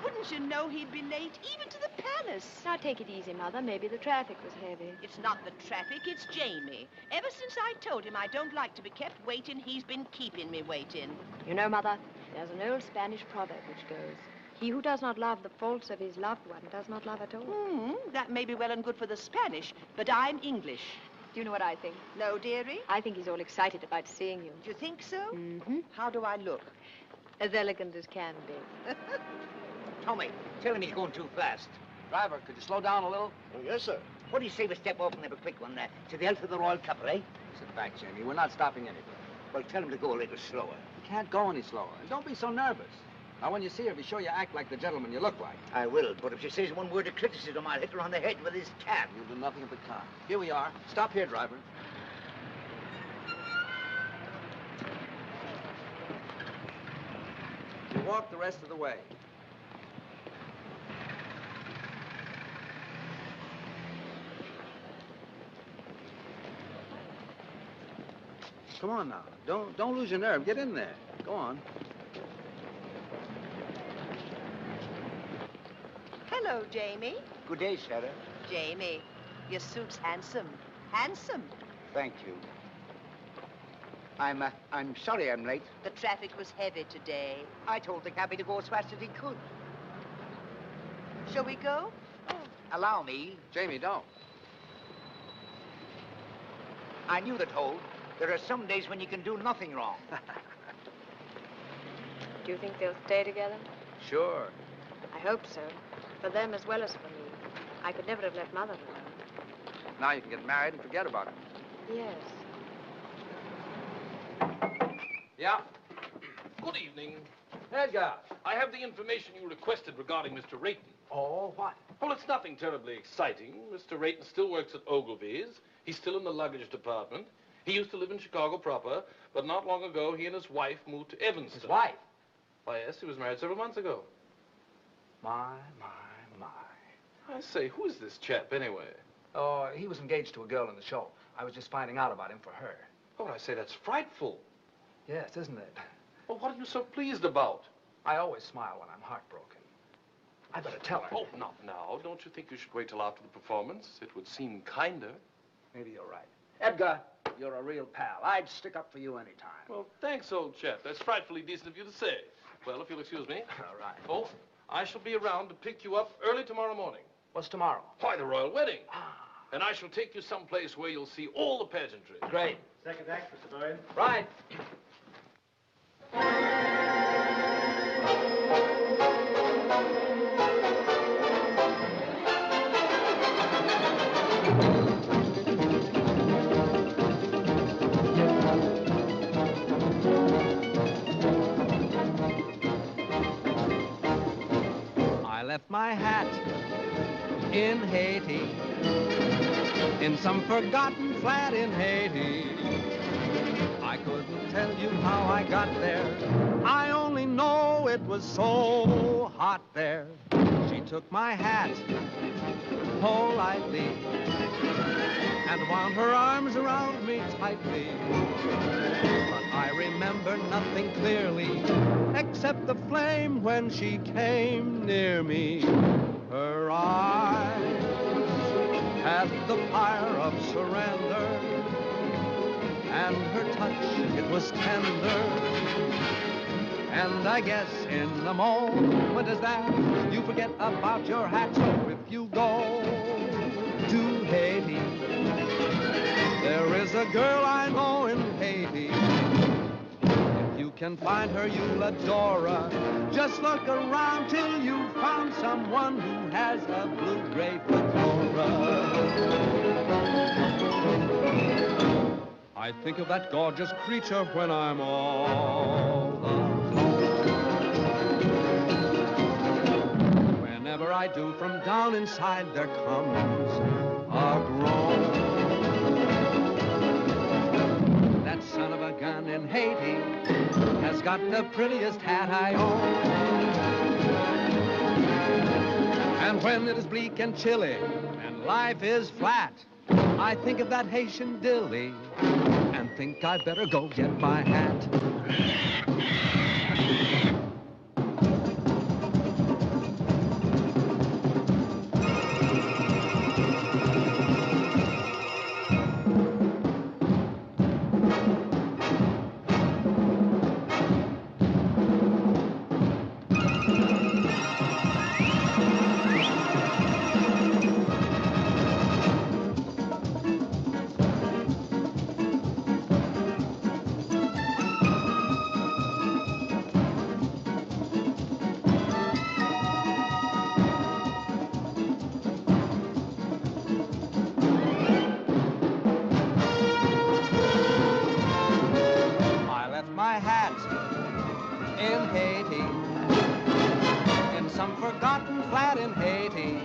Wouldn't you know he'd be late, even to the palace? Now, take it easy, Mother. Maybe the traffic was heavy. It's not the traffic, it's Jamie. Ever since I told him I don't like to be kept waiting, he's been keeping me waiting. You know, Mother, there's an old Spanish proverb which goes, he who does not love the faults of his loved one does not love at all. That may be well and good for the Spanish, but I'm English. Do you know what I think? No, dearie? I think he's all excited about seeing you. Do you think so? Mm-hmm. How do I look? As elegant as can be. Tommy, tell him he's going too fast. Driver, could you slow down a little? Oh, yes, sir. What do you say we step off and have a quick one to the health of the royal couple, eh? Sit back, Jamie. We're not stopping anywhere. Well, tell him to go a little slower. You can't go any slower. And don't be so nervous. Now, when you see her, be sure you act like the gentleman you look like. I will, but if she says one word of criticism, I'll hit her on the head with this cab. You'll do nothing of the kind. Here we are. Stop here, driver. You walk the rest of the way. Come on now. Don't lose your nerve. Get in there. Go on. Hello, Jamie. Good day, Sarah. Jamie, your suit's handsome. Handsome. Thank you. I'm sorry I'm late. The traffic was heavy today. I told the cabby to go as fast as he could. Shall we go? Allow me. Jamie, don't. I knew the toll. There are some days when you can do nothing wrong. Do you think they'll stay together? Sure. I hope so. For them as well as for me. I could never have left Mother alone. Now you can get married and forget about it. Yes. Yeah? Good evening. Edgar. I have the information you requested regarding Mr. Rayton. Oh, what? Well, it's nothing terribly exciting. Mr. Rayton still works at Ogilvy's. He's still in the luggage department. He used to live in Chicago proper, but not long ago, he and his wife moved to Evanston. His wife? Why, yes, he was married several months ago. My. I say, who is this chap, anyway? Oh, he was engaged to a girl in the show. I was just finding out about him for her. Oh, I say, that's frightful. Yes, isn't it? Well, what are you so pleased about? I always smile when I'm heartbroken. I better tell her. Oh, not now. Don't you think you should wait till after the performance? It would seem kinder. Maybe you're right. Edgar, you're a real pal. I'd stick up for you any time. Well, thanks, old chap. That's frightfully decent of you to say. Well, if you'll excuse me. All right. Oh, I shall be around to pick you up early tomorrow morning. What's tomorrow? Why, the royal wedding. And I shall take you someplace where you'll see all the pageantry. Great. Second act, Mr. Bowen. Right. I left my hat in Haiti, in some forgotten flat in Haiti. I couldn't tell you how I got there. I only know it was so hot there. She took my hat politely and wound her arms around me tightly. But I remember nothing clearly except the flame when she came near me. Her eyes had the fire of surrender, and her touch, it was tender. And I guess in the moment as that, you forget about your hat. So if you go to Haiti, there is a girl I know in Haiti. If you can find her, you'll adore her. Just look around till you found someone who has a blue-gray fedora. I think of that gorgeous creature when I'm all alone. Whenever I do, from down inside there comes a groan. That son of a gun in Haiti has got the prettiest hat I own. And when it is bleak and chilly and life is flat, I think of that Haitian dilly and think I'd better go get my hat. My hat in Haiti, in some forgotten flat in Haiti.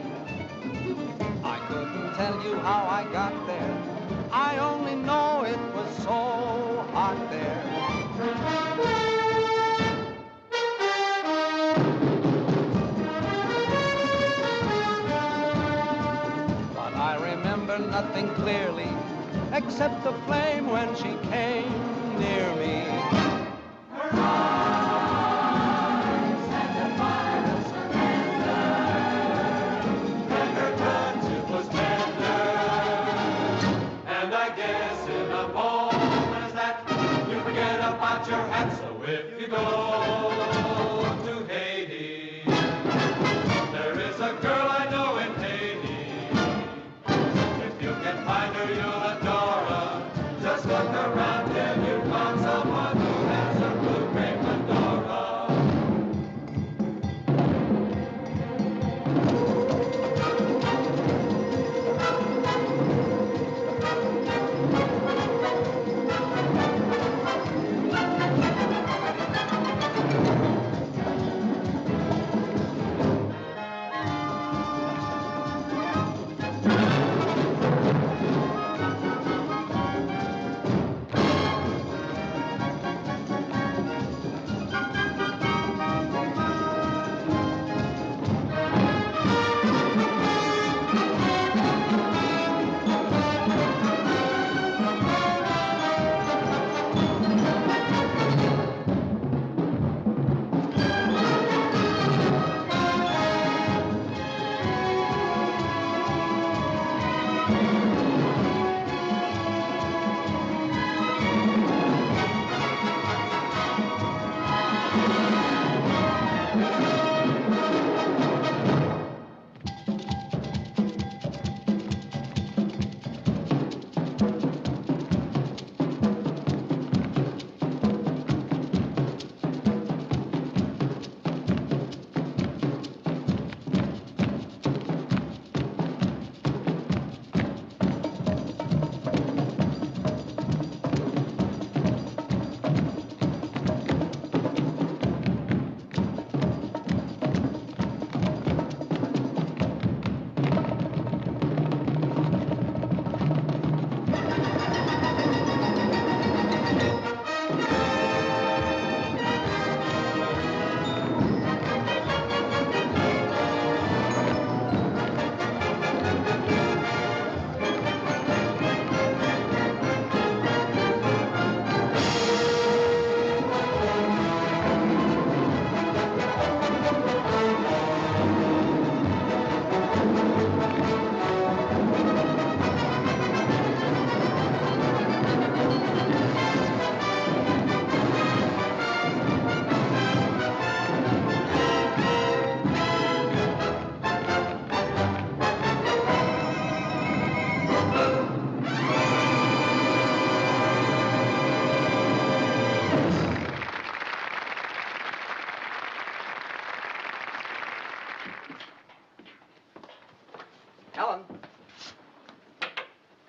I couldn't tell you how I got there. I only know it was so hot there. But I remember nothing clearly except the flame when she came near me. Her eyes had the fire of surrender, and her touch, it was tender. And I guess in a moment as that, you forget about your hat. So if you go to Haiti, there is a girl I know in Haiti. If you can find her, you'll adore her. Just look around till you find someone who has a blue-gray fedora.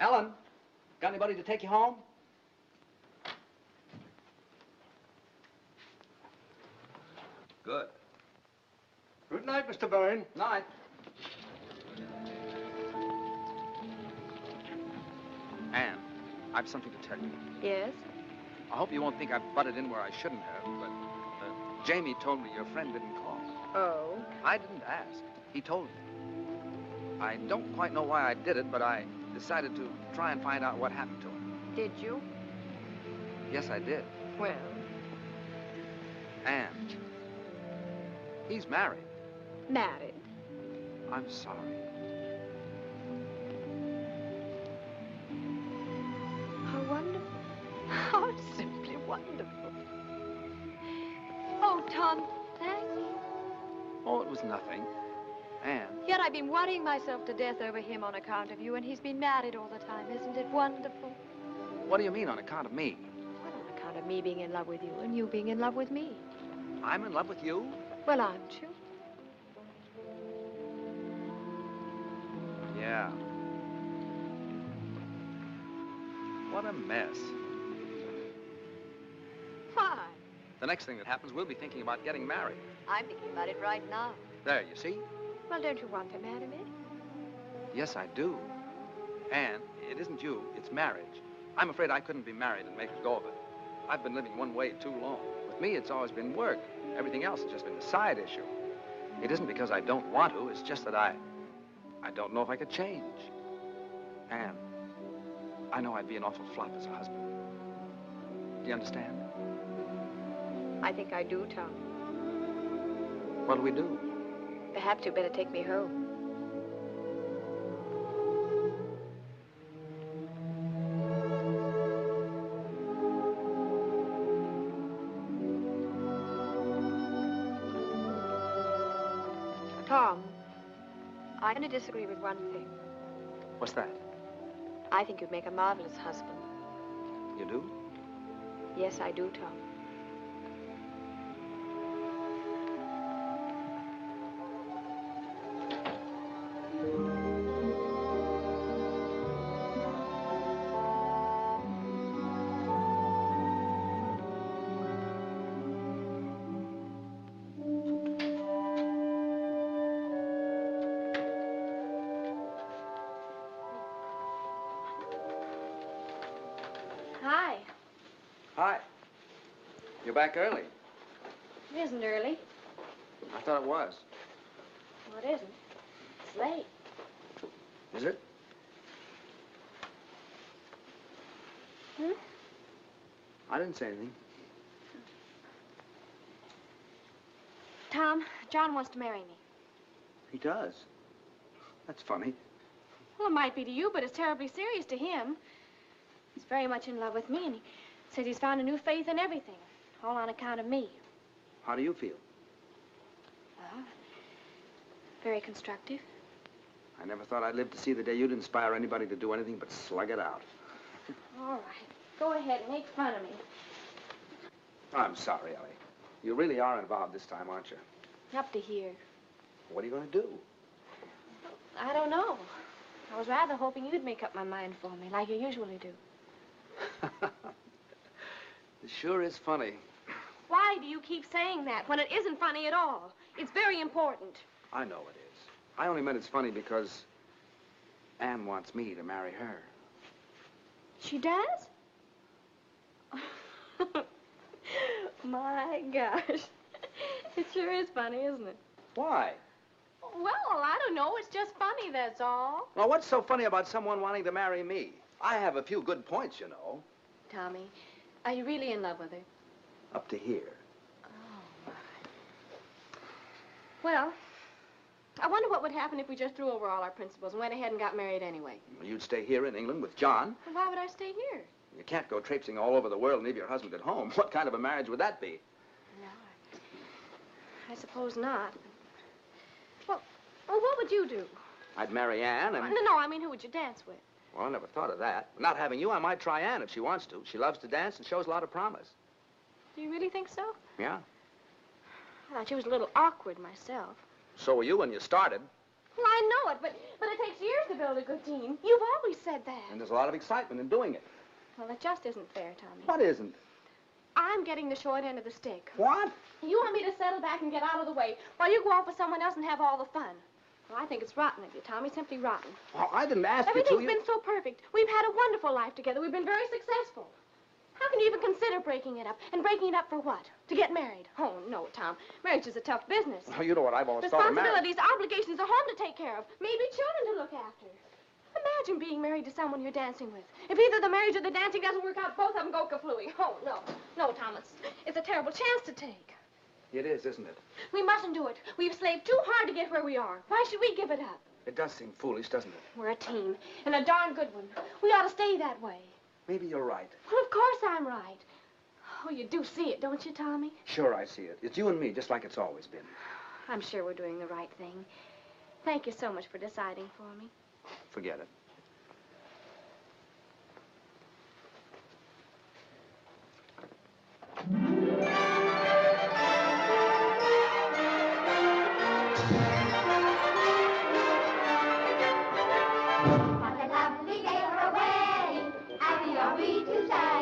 Ellen, got anybody to take you home? Good. Good night, Mr. Byrne. Night. Anne, I've something to tell you. Yes? I hope you won't think I've butted in where I shouldn't have, but Jamie told me your friend didn't call. Oh? I didn't ask. He told me. I don't quite know why I did it, but I decided to try and find out what happened to him. Did you? Yes, I did. Well? Anne, he's married. Married? I'm sorry. How wonderful. How simply wonderful. Oh, Tom, thank you. Oh, it was nothing. Anne. Yet I've been worrying myself to death over him on account of you, and he's been married all the time. Isn't it wonderful? What do you mean, on account of me? Well, on account of me being in love with you and you being in love with me. I'm in love with you? Well, aren't you? Yeah. What a mess. Why? The next thing that happens, we'll be thinking about getting married. I'm thinking about it right now. There, you see? Well, don't you want to marry me? Yes, I do. Anne, it isn't you, it's marriage. I'm afraid I couldn't be married and make a go of it. I've been living one way too long. With me, it's always been work. Everything else has just been a side issue. It isn't because I don't want to, it's just that I don't know if I could change. Anne, I know I'd be an awful flop as a husband. Do you understand? I think I do, Tom. What'll we do? Perhaps you'd better take me home. Tom, I only disagree with one thing. What's that? I think you'd make a marvelous husband. You do? Yes, I do, Tom. Hi. Hi. You're back early. It isn't early. I thought it was. Well, it isn't. It's late. Is it? Hmm? I didn't say anything. Tom, John wants to marry me. He does. That's funny. Well, it might be to you, but it's terribly serious to him. He's very much in love with me, and he says he's found a new faith in everything, all on account of me. How do you feel? Well, very constructive. I never thought I'd live to see the day you'd inspire anybody to do anything but slug it out. All right. Go ahead and make fun of me. I'm sorry, Ellie. You really are involved this time, aren't you? Up to here. What are you going to do? I don't know. I was rather hoping you'd make up my mind for me, like you usually do. It sure is funny. Why do you keep saying that when it isn't funny at all? It's very important. I know it is. I only meant it's funny because Anne wants me to marry her. She does? My gosh. It sure is funny, isn't it? Why? Well, I don't know. It's just funny, that's all. Well, what's so funny about someone wanting to marry me? I have a few good points, you know. Tommy, are you really in love with her? Up to here. Oh, my. Well, I wonder what would happen if we just threw over all our principles and went ahead and got married anyway. Well, you'd stay here in England with John. Well, why would I stay here? You can't go traipsing all over the world and leave your husband at home. What kind of a marriage would that be? No, I suppose not. Well, what would you do? I'd marry Anne and... No, I mean, who would you dance with? Well, I never thought of that. Not having you, I might try Anne if she wants to. She loves to dance and shows a lot of promise. Do you really think so? Yeah. I thought she was a little awkward myself. So were you when you started. Well, I know it, but it takes years to build a good team. You've always said that. And there's a lot of excitement in doing it. Well, it just isn't fair, Tommy. What isn't? I'm getting the short end of the stick. What? You want me to settle back and get out of the way while you go off with someone else and have all the fun. Well, I think it's rotten of you, Tommy, simply rotten. Well, I didn't ask you to. Everything's been so perfect. We've had a wonderful life together. We've been very successful. How can you even consider breaking it up? And breaking it up for what? To get married? Oh, no, Tom. Marriage is a tough business. Oh, you know what I've always thought of marriage. Responsibilities, obligations, a home to take care of, maybe children to look after. Imagine being married to someone you're dancing with. If either the marriage or the dancing doesn't work out, both of them go kaflooey. Oh, no. No, Thomas. It's a terrible chance to take. It is, isn't it? We mustn't do it. We've slaved too hard to get where we are. Why should we give it up? It does seem foolish, doesn't it? We're a team, and a darn good one. We ought to stay that way. Maybe you're right. Well, of course I'm right. Oh, you do see it, don't you, Tommy? Sure, I see it. It's you and me, just like it's always been. I'm sure we're doing the right thing. Thank you so much for deciding for me. Forget it. What a lovely day for a wedding. Happy are we to say.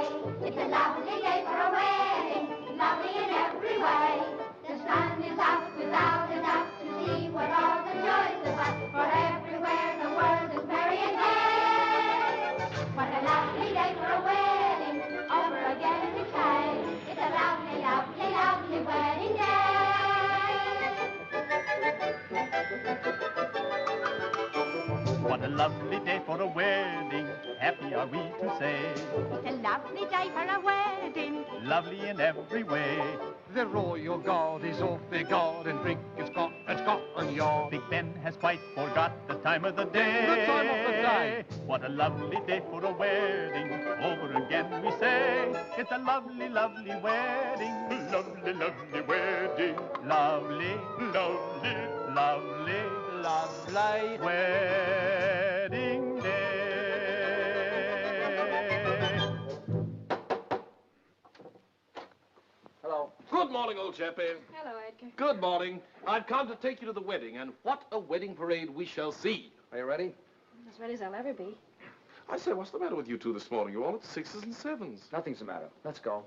It's a lovely day for a wedding. Lovely in every way. The sun is out without a doubt to see what all the joys about. For everywhere the world is merry and gay. What a lovely day for a wedding. Over again we say. It's a lovely, lovely, lovely wedding day. What a lovely day for a wedding, happy are we to say. It's a lovely day for a wedding. Lovely in every way. The royal guard is off their guard and drink is Scotland Yard. Big Ben has quite forgot the time of the day. The time of the day. What a lovely day for a wedding, over again we say. It's a lovely, lovely wedding. Lovely, lovely wedding. Lovely, lovely, lovely, lovely wedding day. Hello. Good morning, old chappie. Hello, Edgar. Good morning. I've come to take you to the wedding, and what a wedding parade we shall see. Are you ready? As ready as I'll ever be. I say, what's the matter with you two this morning? You're all at 6s and 7s. Nothing's the matter. Let's go.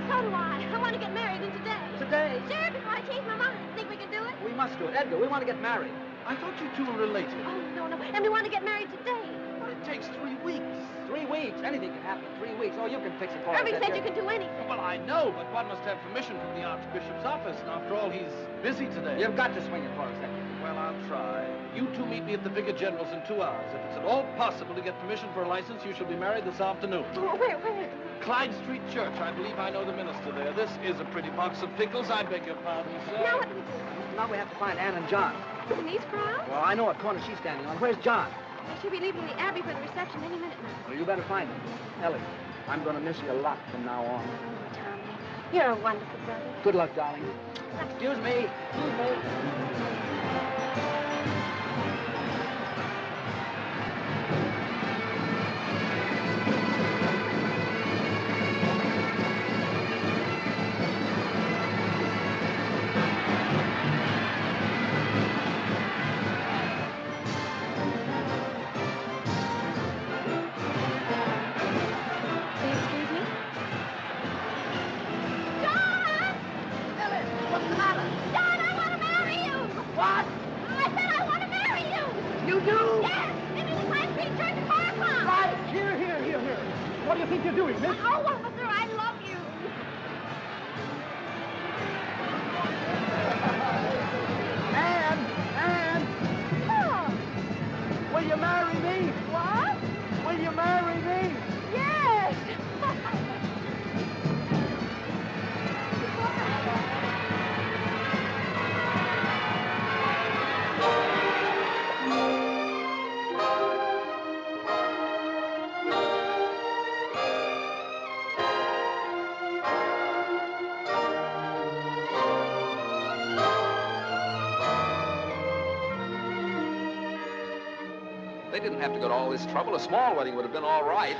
So do I. I want to get married in today. Today? Sure, before I change my mind. Think we can do it? We must do it. Edgar, we want to get married. I thought you two were related. Oh, no, no. And we want to get married today. But it takes 3 weeks. 3 weeks? Anything can happen in 3 weeks. Oh, you can fix it for us, Irving said Edgar. you can do anything. Well, I know, but one must have permission from the Archbishop's office, and after all, he's busy today. You've got to swing it for us, Edgar. Well, I'll try. You two meet me at the Vicar General's in 2 hours. If it's at all possible to get permission for a license, you shall be married this afternoon. Oh, where? Clyde Street Church. I believe I know the minister there. This is a pretty box of pickles. I beg your pardon, sir. Now what? Now we have to find Ann and John. In these crowds? Well, I know what corner she's standing on. Where's John? They should be leaving the Abbey for the reception any minute now. Well, you better find him. Ellie, I'm going to miss you a lot from now on. Tommy, you're a wonderful brother. Good luck, darling. Excuse me. Excuse me. What do you think you're doing, miss? Oh, officer, I love you. Anne! Oh. Will you marry me? What? Will you marry me? Yes. They didn't have to go to all this trouble. A small wedding would have been all right.